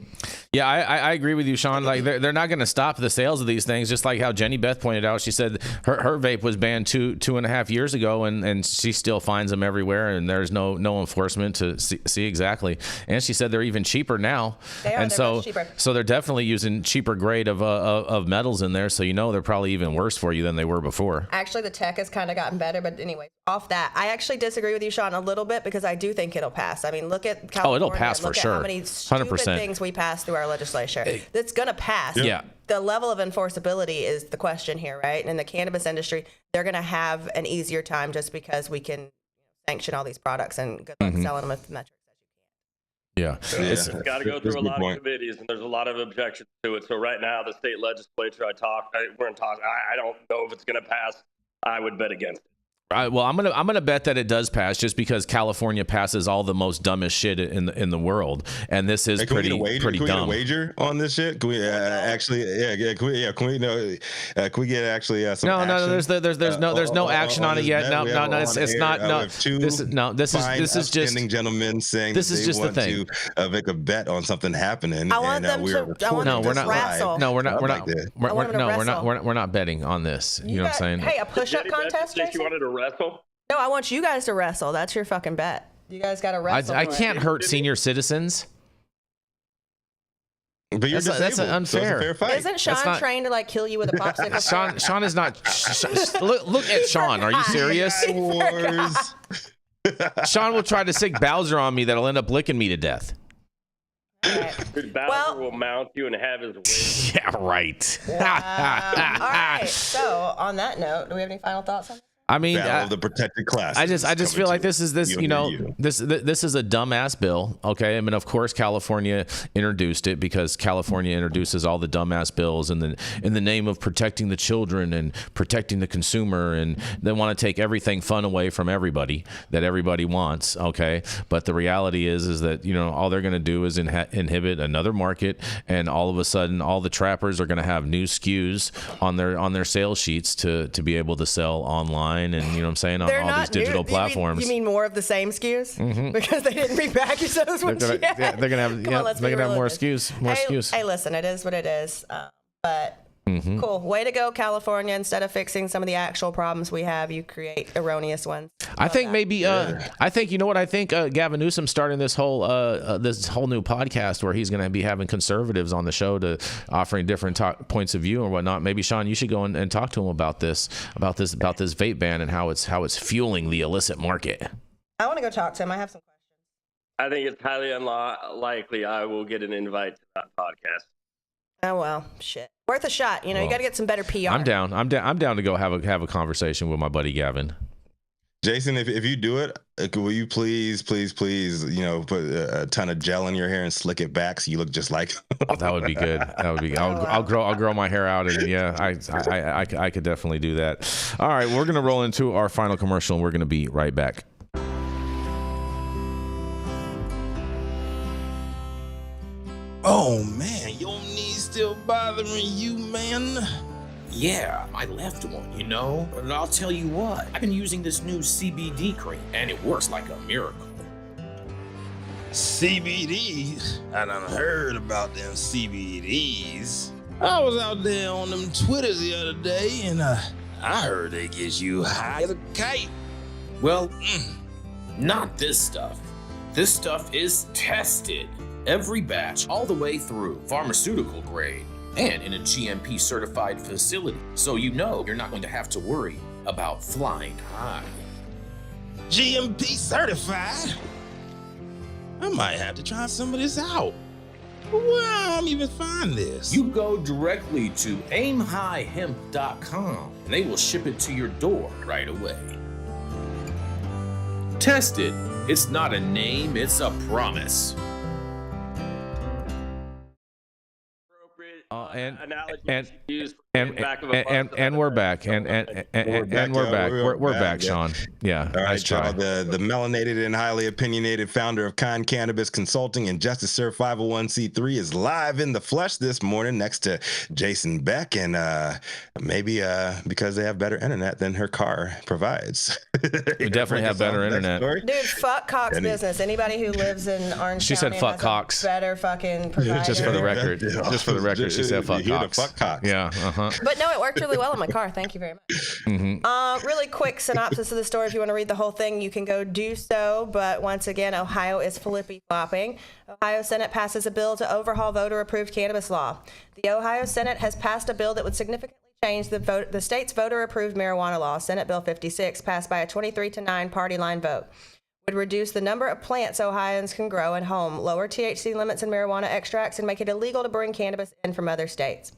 Yeah, I agree with you, Sean. Like they're not going to stop the sales of these things. Just like how Jenny Beth pointed out, she said her vape was banned two and a half years ago, and she still finds them everywhere, and there's no enforcement to see exactly. And she said they're even cheaper now. They're much cheaper. So they're definitely using cheaper grade of metals in there. So they're probably even worse for you than they were before. Actually, the tech has kind of gotten better, but anyway, off that, I actually disagree with you, Sean, a little bit because I do think it'll pass. I mean, look at California. It'll pass for look sure. At how many stupid 100%. things we pass through our legislature. That's going to pass. Yeah. The level of enforceability is the question here, right? And in the cannabis industry, they're going to have an easier time just because we can sanction all these products and good luck selling them with the metrics that you can. Yeah. It's got to go through a lot of committees, and there's a lot of objections to it. So right now, the state legislature, we're in talk. I don't know if it's going to pass. I would bet against it. Well, I'm gonna bet that it does pass, just because California passes all the most dumbest shit in the world, and this is pretty dumb. Can we get a wager on this shit? Can we actually? Can we? Can we get actually some? No, action? there's no action on it yet. No, it's not. No, this is just gentlemen saying this is just the thing. To make a bet on something happening. I want them to. I want them to wrestle. No, we're not. We're not betting on this. You know what I'm saying? Hey, a push-up contest, Jason? You wanted to wrestle? No, I want you guys to wrestle. That's your fucking bet. You guys got to wrestle. I can't hurt senior citizens. But you're that's unfair. So fight. Isn't Sean trained to kill you with a popsicle? Sean is not. Look at Sean. Are you serious? Sean will try to sick Bowser on me that'll end up licking me to death. Right. Bowser will mount you and have his way. Yeah, right. All right. So on that note, do we have any final thoughts on this? I mean, of the protected class. I just feel like this is this is a dumbass bill. Okay, I mean, of course, California introduced it because California introduces all the dumbass bills in the name of protecting the children and protecting the consumer, and they want to take everything fun away from everybody that everybody wants. Okay, but the reality is that all they're going to do is inhibit another market, and all of a sudden, all the trappers are going to have new SKUs on their sales sheets to be able to sell online. And you know what I'm saying, on all these digital platforms. You mean more of the same SKUs? Mm-hmm. Because they didn't repackage those ones yet? Yeah, they're gonna have more SKUs. Hey, listen, it is what it is. But cool. Way to go, California. Instead of fixing some of the actual problems we have, you create erroneous ones. I think you know what I think? Gavin Newsom starting this whole new podcast where he's going to be having conservatives on the show to offering different points of view and whatnot. Maybe Sean, you should go and talk to him about this vape ban and how it's fueling the illicit market. I want to go talk to him. I have some questions. I think it's highly unlikely I will get an invite to that podcast. Oh well, shit. Worth a shot. You got to get some better PR. I'm down to go have a conversation with my buddy Gavin. Jason, if you do it, will you please, put a ton of gel in your hair and slick it back so you look just like? That would be good. That would be. I'll grow my hair out, and yeah, I could definitely do that. All right, we're gonna roll into our final commercial, and we're gonna be right back. Oh man, your knees still bothering you, man? Yeah, I left one, But I'll tell you what, I've been using this new CBD cream, and it works like a miracle. CBDs? I done heard about them CBDs. I was out there on them Twitters the other day, and I heard they get you high as a kite. Well, not this stuff. This stuff is tested. Every batch, all the way through, pharmaceutical grade, and in a GMP certified facility. So you're not going to have to worry about flying high. GMP certified? I might have to try some of this out. Where I'm even find this? You go directly to aimhighhemp.com and they will ship it to your door right away. Tested. It's not a name, it's a promise. analogy and used and back of a bus and we're back and we're back. We're back, yeah. Sean. Yeah, All right, nice try. y'all. The melanated and highly opinionated founder of Cannabis Consulting and Justice Serve 501c3 is live in the flesh this morning next to Jason Beck, and maybe because they have better internet than her car provides. We definitely have better internet. Dude, fuck Cox business. Anybody who lives in Orange She County said fuck has Cox. a better fucking provider. Just for the record. Just for the record, she said fuck Here to Cox. fuck Cox. Yeah. But no, it worked really well in my car. Thank you very much. Really quick synopsis of the story. If you want to read the whole thing, you can go do so. But once again, Ohio is flippy-flopping. Ohio Senate passes a bill to overhaul voter-approved cannabis law. The Ohio Senate has passed a bill that would significantly change the state's voter-approved marijuana law. Senate Bill 56, passed by a 23-9 party line vote, would reduce the number of plants Ohioans can grow at home, lower THC limits in marijuana extracts, and make it illegal to bring cannabis in from other states.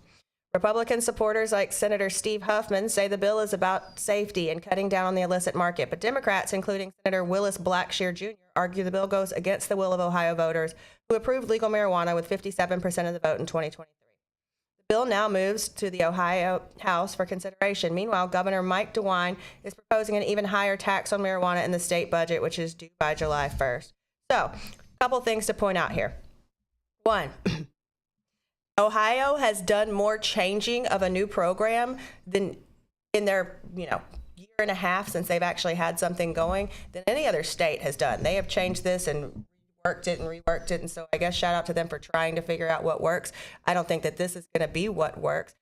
Republican supporters like Senator Steve Huffman say the bill is about safety and cutting down on the illicit market, but Democrats, including Senator Willis Blackshear Jr., argue the bill goes against the will of Ohio voters who approved legal marijuana with 57% of the vote in 2023. The bill now moves to the Ohio House for consideration. Meanwhile, Governor Mike DeWine is proposing an even higher tax on marijuana in the state budget, which is due by July 1st. So, a couple things to point out here. One, Ohio has done more changing of a new program than in their, year and a half since they've actually had something going than any other state has done. They have changed this and reworked it. And so I guess shout out to them for trying to figure out what works. I don't think that this is going to be what works.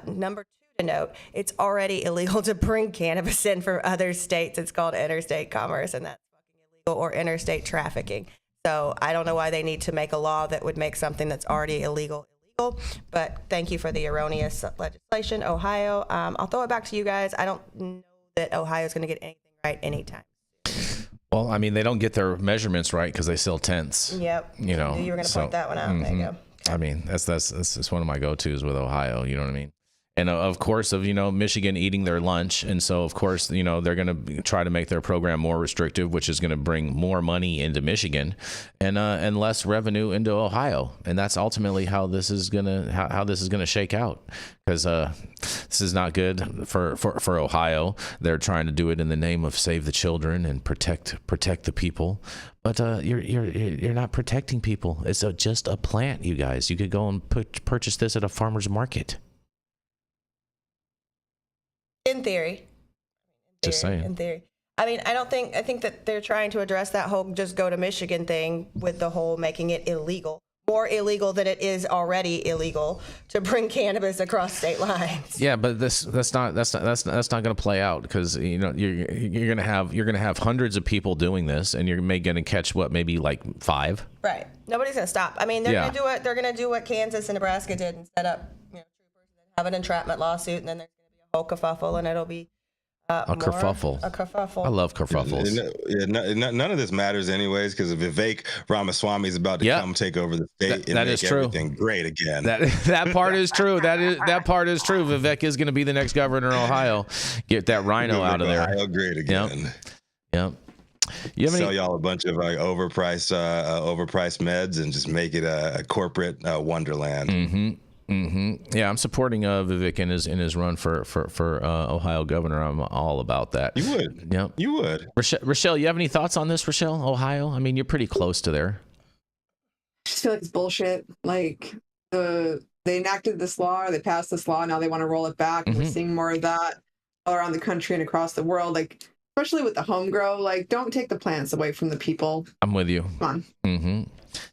Number two to note, it's already illegal to bring cannabis in from other states. It's called interstate commerce, and that's fucking illegal, or interstate trafficking. So I don't know why they need to make a law that would make something that's already illegal. But thank you for the erroneous legislation, Ohio. I'll throw it back to you guys. I don't know that Ohio is going to get anything right anytime. Well, I mean, they don't get their measurements right because they sell tenths. Yep. You know, you were going to point that one out. There you go. I mean, that's one of my go-tos with Ohio. You know what I mean? And of course, Michigan eating their lunch, and so of course, they're going to try to make their program more restrictive, which is going to bring more money into Michigan, and less revenue into Ohio, and that's ultimately how this is gonna shake out, because this is not good for Ohio. They're trying to do it in the name of save the children and protect the people, but you're not protecting people. It's just a plant, you guys. You could go and purchase this at a farmer's market. In theory. Just saying. In theory. I mean, I think that they're trying to address that whole just go to Michigan thing with the whole making it illegal. More illegal than it is already illegal to bring cannabis across state lines. Yeah, but that's not going to play out, because you're going to have hundreds of people doing this, and you're going to catch maybe like 5. Right. Nobody's going to stop. I mean, they're going to do what Kansas and Nebraska did and set up troopers and have an entrapment lawsuit, and then there's whole kerfuffle, and it'll be a kerfuffle. I love kerfuffles. None of this matters anyways, because Vivek Ramaswamy is about to come take over the state and make everything great again. That part is true. That part is true. Vivek is going to be the next governor of Ohio. Get that rhino out of there. Ohio great again. Yep. Sell y'all a bunch of overpriced meds and just make it a corporate wonderland. Yeah, I'm supporting Vivek in his run for Ohio governor. I'm all about that. You would. Yep. You would. Rochelle, you have any thoughts on this, Rochelle? Ohio? I mean, you're pretty close to there. I just feel like it's bullshit. Like they enacted this law, or they passed this law, now they want to roll it back. And we're seeing more of that all around the country and across the world. Like, especially with the home grow, like, don't take the plants away from the people. I'm with you. Come on.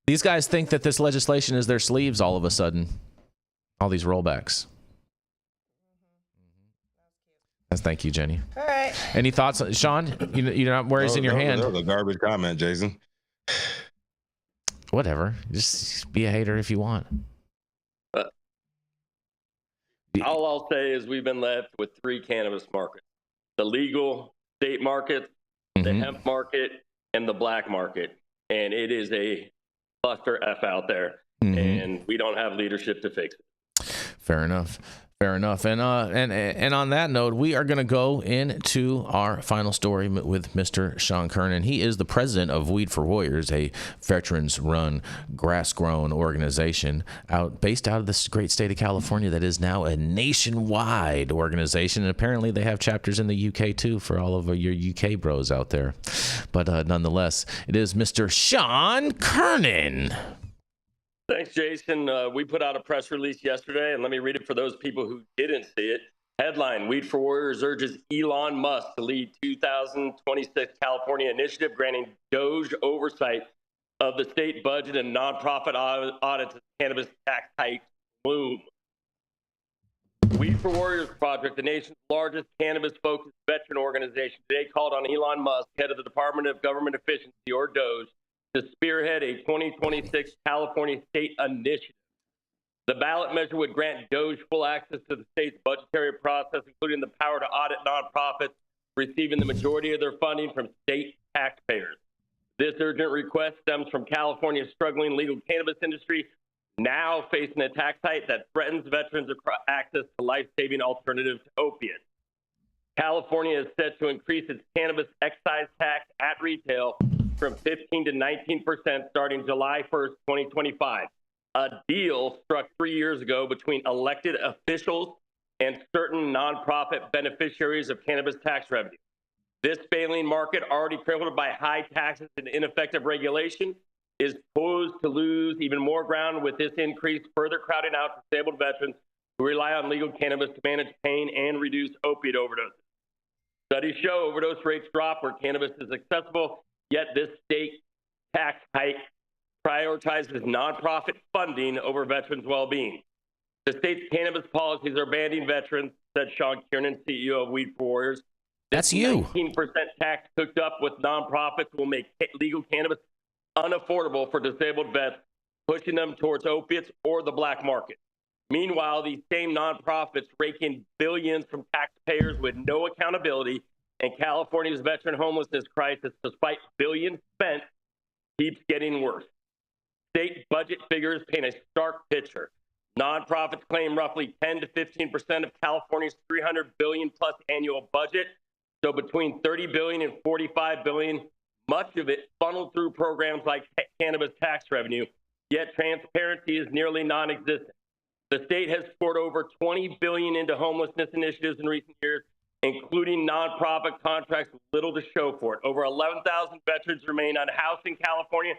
These guys think that this legislation is their sleeves all of a sudden. All these rollbacks. Thank you, Jenny. All right. Any thoughts, Sean? You're not raising your hand. That was a garbage comment, Jason. Whatever. Just be a hater if you want. All I'll say is we've been left with 3 cannabis markets: the legal state market, the hemp market, and the black market. And it is a cluster F out there. And we don't have leadership to fix it. Fair enough. Fair enough. And on that note, we are going to go into our final story with Mr. Sean Kiernan. He is the president of Weed for Warriors, a veterans-run, grass-grown organization based out of this great state of California that is now a nationwide organization. And apparently they have chapters in the UK too for all of your UK bros out there. But nonetheless, it is Mr. Sean Kiernan. Thanks, Jason. We put out a press release yesterday, and let me read it for those people who didn't see it. Headline, Weed for Warriors urges Elon Musk to lead 2026 California initiative granting DOJ oversight of the state budget and nonprofit audits of cannabis tax hike loom. Weed for Warriors Project, the nation's largest cannabis-focused veteran organization, today called on Elon Musk, head of the Department of Government Efficiency, or DOJ, to spearhead a 2026 California state initiative. The ballot measure would grant DOJ full access to the state's budgetary process, including the power to audit nonprofits receiving the majority of their funding from state taxpayers. This urgent request stems from California's struggling legal cannabis industry, now facing a tax hike that threatens veterans' access to life-saving alternatives to opiates. California is set to increase its cannabis excise tax at retail from 15 to 19% starting July 1st, 2025. A deal struck 3 years ago between elected officials and certain nonprofit beneficiaries of cannabis tax revenue. This failing market, already crippled by high taxes and ineffective regulation, is poised to lose even more ground with this increase, further crowding out disabled veterans who rely on legal cannabis to manage pain and reduce opiate overdoses. Studies show overdose rates drop where cannabis is accessible, yet this state tax hike prioritizes nonprofit funding over veterans' well-being. The state's cannabis policies are banding veterans, said Sean Kiernan, CEO of Weed for Warriors. That's you. 19% tax cooked up with nonprofits will make legal cannabis unaffordable for disabled vets, pushing them towards opiates or the black market. Meanwhile, these same nonprofits rake in billions from taxpayers with no accountability, and California's veteran homelessness crisis, despite billions spent, keeps getting worse. State budget figures paint a stark picture. Nonprofits claim roughly 10 to 15% of California's $300 billion plus annual budget, so between $30 billion and $45 billion, much of it funneled through programs like cannabis tax revenue, yet transparency is nearly non-existent. The state has poured over $20 billion into homelessness initiatives in recent years, including nonprofit contracts with little to show for it. Over 11,000 veterans remain unhoused in California,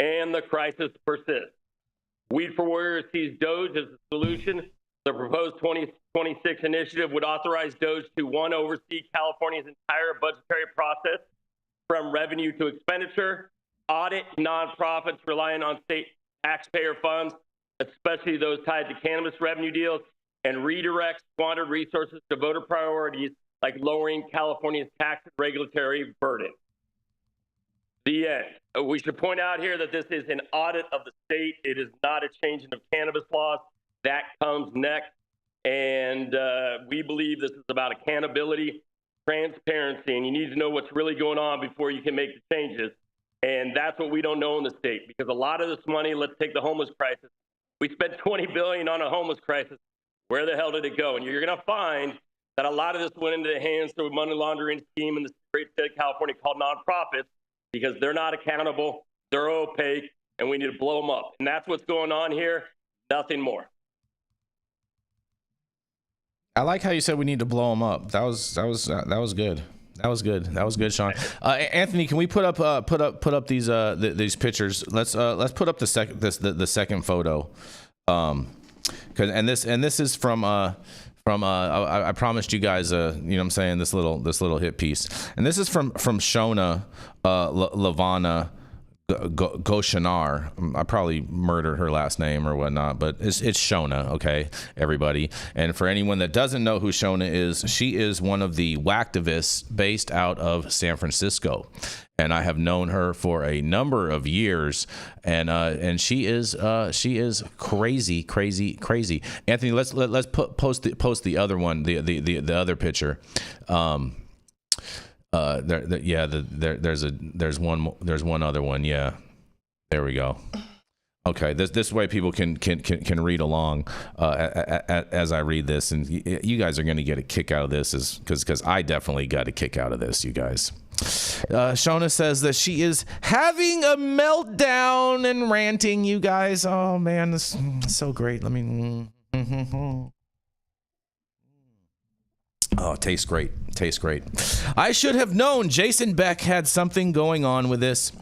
and the crisis persists. Weed for Warriors sees DOJ as the solution. The proposed 2026 initiative would authorize DOJ to, one, oversee California's entire budgetary process, from revenue to expenditure, audit nonprofits relying on state taxpayer funds, especially those tied to cannabis revenue deals, and redirect squandered resources to voter priorities like lowering California's tax and regulatory burden. The end. We should point out here that this is an audit of the state. It is not a changing of cannabis laws. That comes next. And we believe this is about accountability, transparency, and you need to know what's really going on before you can make the changes. And that's what we don't know in the state, because a lot of this money, let's take the homeless crisis. We spent $20 billion on a homeless crisis. Where the hell did it go? And you're going to find that a lot of this went into the hands of a money laundering scheme in the great state of California called nonprofits, because they're not accountable, they're opaque, and we need to blow them up. And that's what's going on here, nothing more. I like how you said we need to blow them up. That was good. That was good, Sean. Anthony, can we put up these pictures? Let's put up the second photo. And this is from I promised you guys you know what I'm saying, this little hit piece. And this is from Shona Lavana Goshanar. I probably murdered her last name or whatnot, but it's Shona, okay, everybody. And for anyone that doesn't know who Shona is, she is one of the whacktivists based out of San Francisco. And I have known her for a number of years, and she is crazy. Anthony, let's post the other one, the other picture. There's one other one. Yeah, there we go. Okay, this way people can read along as I read this, and you guys are going to get a kick out of this, because I definitely got a kick out of this, you guys. Shona says that she is having a meltdown and ranting, you guys. Oh man, this is so great. Let me. Oh, tastes great. Tastes great. I should have known Jason Beck had something going on with this.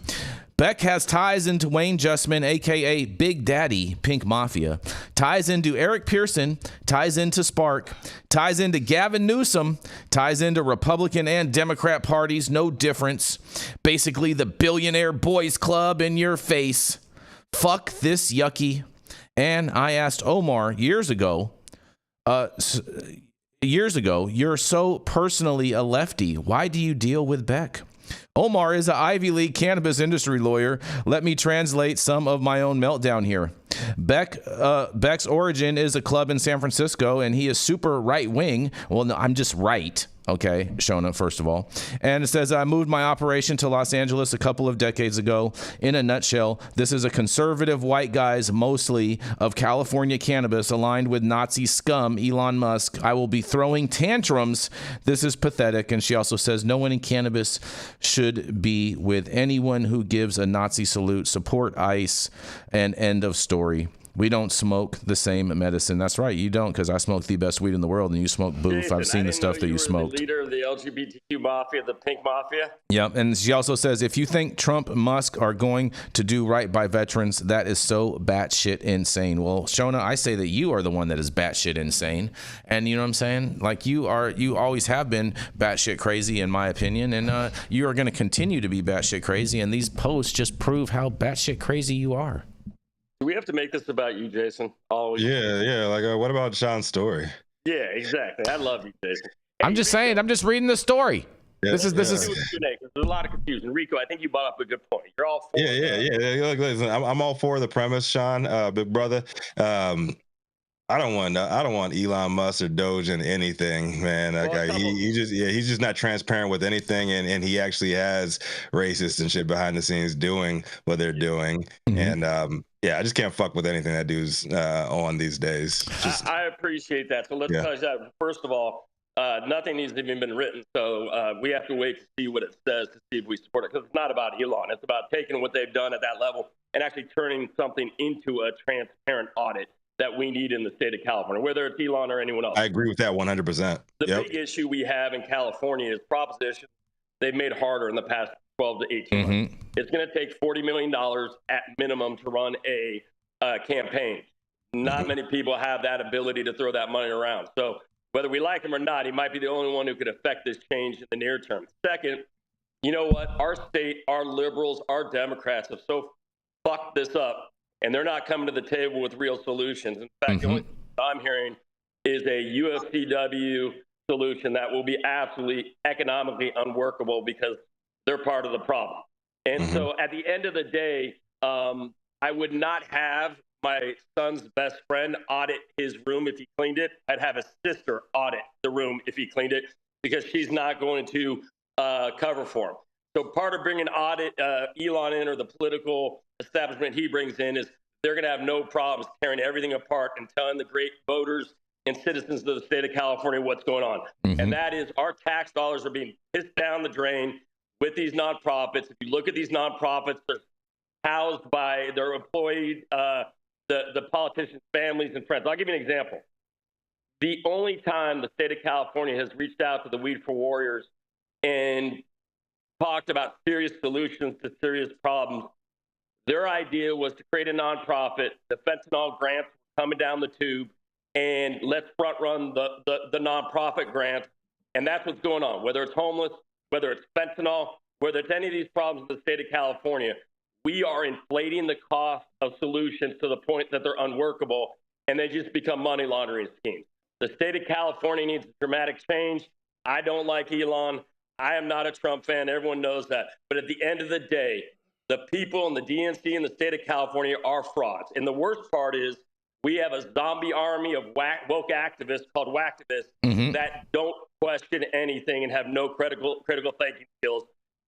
Beck has ties into Wayne Justman, a.k.a. Big Daddy, Pink Mafia, ties into Eric Pearson, ties into Spark, ties into Gavin Newsom, ties into Republican and Democrat parties, no difference. Basically, the billionaire boys club in your face. Fuck this yucky. And I asked Omar years ago, you're so personally a lefty. Why do you deal with Beck? Omar is an Ivy League cannabis industry lawyer. Let me translate some of my own meltdown here. Beck's origin is a club in San Francisco, and he is super right-wing. Well, no, I'm just right. Okay, Shona, first of all. And it says, I moved my operation to Los Angeles a couple of decades ago. In a nutshell, this is a conservative white guys, mostly of California cannabis, aligned with Nazi scum, Elon Musk. I will be throwing tantrums. This is pathetic. And she also says, no one in cannabis should be with anyone who gives a Nazi salute. Support ICE, and end of story. We don't smoke the same medicine. That's right, you don't, because I smoke the best weed in the world, and you smoke boof. Jason, I've seen the stuff that you smoked. The leader of the LGBTQ mafia, the Pink Mafia. Yep, and she also says, if you think Trump and Musk are going to do right by veterans, that is so batshit insane. Well, Shona, I say that you are the one that is batshit insane, and you know what I'm saying? Like, you always have been batshit crazy, in my opinion, and you are going to continue to be batshit crazy, and these posts just prove how batshit crazy you are. Do we have to make this about you, Jason? Always. Yeah. Like, what about Sean's story? Yeah, exactly. I love you, Jason. I'm just saying. I'm just reading the story. Yeah, This is. There's a lot of confusion. Rico, I think you brought up a good point. You're all for Yeah. Look, listen, I'm all for the premise, Sean, big brother. I don't want Elon Musk or Doge in anything, man. Like, he's just not transparent with anything, and he actually has racists and shit behind the scenes doing what they're doing, and I just can't fuck with anything that dude's on these days. I appreciate that. So let's touch that. First of all, nothing needs to even been written, so we have to wait to see what it says to see if we support it, because it's not about Elon. It's about taking what they've done at that level and actually turning something into a transparent audit that we need in the state of California, whether it's Elon or anyone else. I agree with that 100%. The big issue we have in California is propositions they've made harder in the past 12 to 18 months. It's going to take $40 million at minimum to run a campaign. Not many people have that ability to throw that money around. So whether we like him or not, he might be the only one who could affect this change in the near term. Second, you know what? Our state, our liberals, our Democrats have so fucked this up, and they're not coming to the table with real solutions. In fact, the only thing I'm hearing is a UFCW solution that will be absolutely economically unworkable because they're part of the problem. And so at the end of the day, I would not have my son's best friend audit his room if he cleaned it. I'd have his sister audit the room if he cleaned it, because she's not going to cover for him. So part of bringing Elon in, or the political establishment he brings in, is they're going to have no problems tearing everything apart and telling the great voters and citizens of the state of California what's going on. And that is, our tax dollars are being pissed down the drain with these nonprofits. If you look at these nonprofits, they're housed by, they're employed, the politicians' families and friends. I'll give you an example. The only time the state of California has reached out to the Weed for Warriors and talked about serious solutions to serious problems, their idea was to create a nonprofit. The fentanyl grants were coming down the tube, and let's front run the nonprofit grant. And that's what's going on. Whether it's homeless, whether it's fentanyl, whether it's any of these problems in the state of California, we are inflating the cost of solutions to the point that they're unworkable, and they just become money laundering schemes. The state of California needs a dramatic change. I don't like Elon. I am not a Trump fan. Everyone knows that. But at the end of the day, the people in the DNC and the state of California are frauds. And the worst part is, we have a zombie army of woke activists called whacktivists that don't question anything and have no critical thinking skills.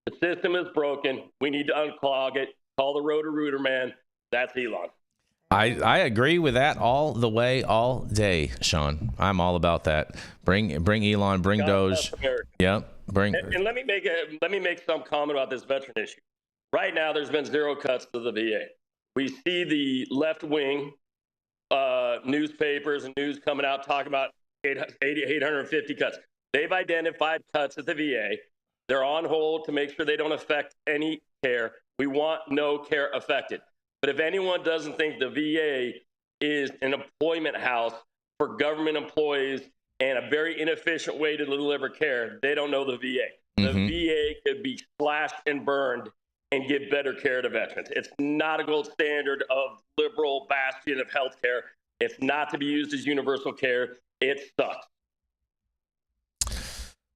The system is broken. We need to unclog it. Call the Roto-Rooter man. That's Elon. I agree with that all the way, all day, Sean. I'm all about that. Bring Elon, bring Doge. Yep. And let me make some comment about this veteran issue. Right now, there's been zero cuts to the VA. We see the left wing newspapers and news coming out talking about 850 cuts. They've identified cuts at the VA. They're on hold to make sure they don't affect any care. We want no care affected. But if anyone doesn't think the VA is an employment house for government employees and a very inefficient way to deliver care, they don't know the VA. The VA could be slashed and burned and give better care to veterans. It's not a gold standard of liberal bastion of healthcare. It's not to be used as universal care. It sucks.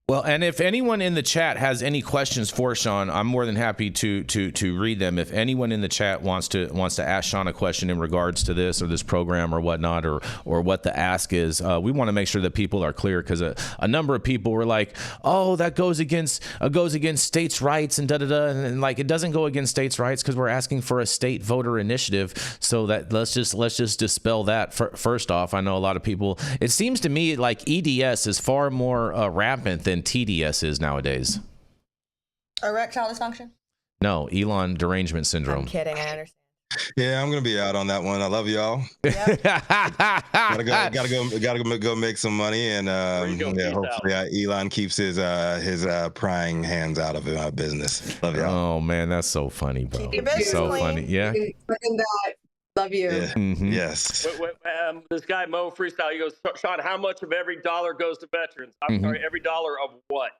Well, and if anyone in the chat has any questions for Sean, I'm more than happy to read them. If anyone in the chat wants to ask Sean a question in regards to this or this program or whatnot, or what the ask is, we want to make sure that people are clear, because a number of people were like, "Oh, that goes against states' rights and and like, it doesn't go against states' rights because we're asking for a state voter initiative." So that let's just dispel that first off. I know a lot of people. It seems to me like EDS is far more rampant than TDS is nowadays. Erectile dysfunction? No, Elon derangement syndrome. I'm kidding. I understand. Yeah, I'm gonna be out on that one. I love y'all. Yep. gotta go make some money, and hopefully Elon keeps his prying hands out of my business. Love y'all. Oh man, that's so funny, bro. Keep your business so clean. funny. Yeah. Love you. Yeah. Yes. This guy Mo Freestyle, he goes, Sean, how much of every dollar goes to veterans? I'm sorry, every dollar of what?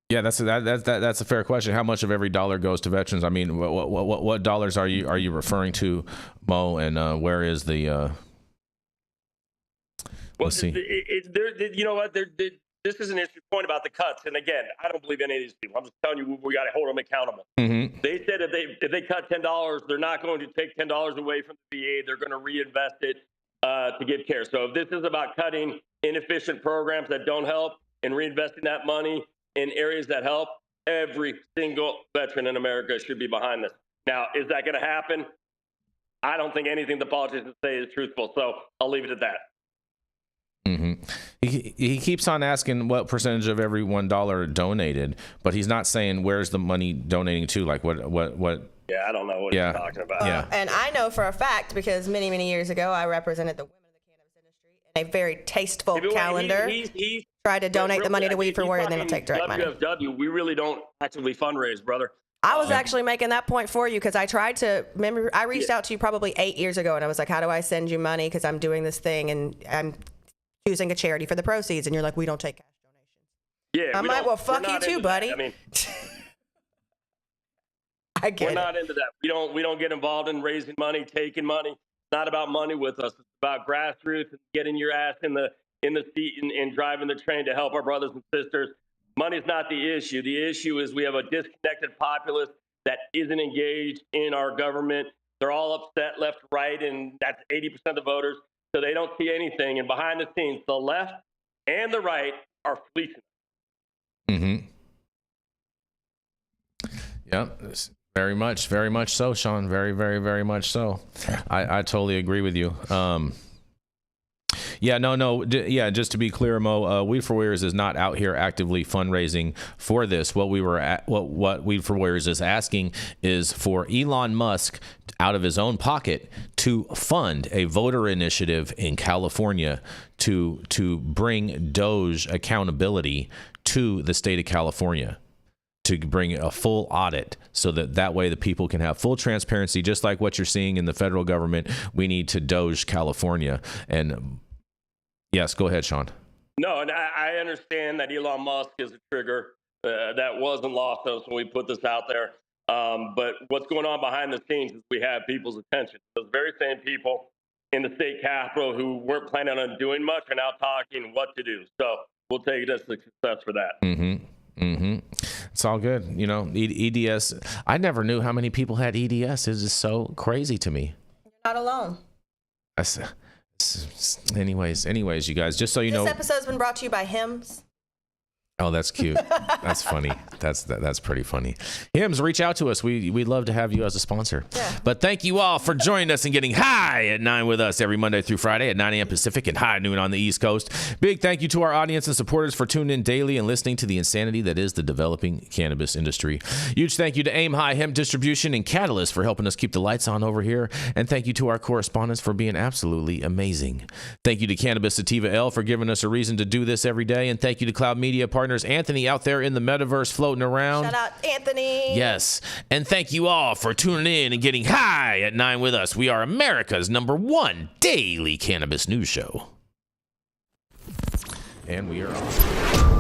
Yeah, that's a fair question. How much of every dollar goes to veterans? I mean, what dollars are you referring to, Mo? And where is the? Let's see. You know what? This is an interesting point about the cuts. And again, I don't believe any of these people. I'm just telling you, we got to hold them accountable. They said if they cut $10, they're not going to take $10 away from the VA. They're going to reinvest it to give care. So if this is about cutting inefficient programs that don't help and reinvesting that money in areas that help, every single veteran in America should be behind this. Now, is that going to happen? I don't think anything the politicians say is truthful. So I'll leave it at that. He keeps on asking what percentage of every $1 donated, but he's not saying where's the money donating to. Like what? Yeah, I don't know what he's talking about. Yeah. And I know for a fact, because many years ago I represented the women of the cannabis industry in a very tasteful calendar. He tried to donate the money to Weed for Warrior, and they don't take direct money. WFW, we really don't actively fundraise, brother. I was actually making that point for you, because I tried to remember. I reached out to you probably 8 years ago, and I was like, "How do I send you money? Because I'm doing this thing and I'm choosing a charity for the proceeds." And you're like, "We don't take cash donations." Yeah, I'm like, "Well, fuck you too, buddy." I mean, I get we're not into that. We don't get involved in raising money, taking money. It's not about money with us. It's about grassroots and getting your ass in the seat and driving the train to help our brothers and sisters. Money's not the issue. The issue is we have a disconnected populace that isn't engaged in our government. They're all upset left, right, and that's 80% of the voters. So they don't see anything. And behind the scenes, the left and the right are fleecing. Yep. Very much so, Sean. Very much so. I totally agree with you. Just to be clear, Mo, Weed for Warriors is not out here actively fundraising for this. What Weed for Warriors is asking is for Elon Musk, out of his own pocket, to fund a voter initiative in California to bring Doge accountability to the state of California, to bring a full audit, so that way the people can have full transparency, just like what you're seeing in the federal government. We need to Doge California. And yes, go ahead, Sean. No, and I understand that Elon Musk is a trigger. That wasn't lost on us when we put this out there. But what's going on behind the scenes is we have people's attention. Those very same people in the state capitol who weren't planning on doing much are now talking what to do. So we'll take it as a success for that. It's all good. You know, EDS, I never knew how many people had EDS. It's just so crazy to me. You're not alone. Anyways, you guys, just so you know. This episode's been brought to you by Hims. Oh, that's cute. That's funny. That's pretty funny. Hims, reach out to us. We'd love to have you as a sponsor. Yeah. But thank you all for joining us and getting high at 9 with us every Monday through Friday at 9 a.m. Pacific and high noon on the East Coast. Big thank you to our audience and supporters for tuning in daily and listening to the insanity that is the developing cannabis industry. Huge thank you to Aim High Hemp Distribution and Catalyst for helping us keep the lights on over here. And thank you to our correspondents for being absolutely amazing. Thank you to Cannabis Sativa L for giving us a reason to do this every day. And thank you to Cloud Media Partners Anthony out there in the metaverse floating around. Shout out Anthony. Yes. And thank you all for tuning in and getting high at 9 with us. We are America's #1 daily cannabis news show. And we are off.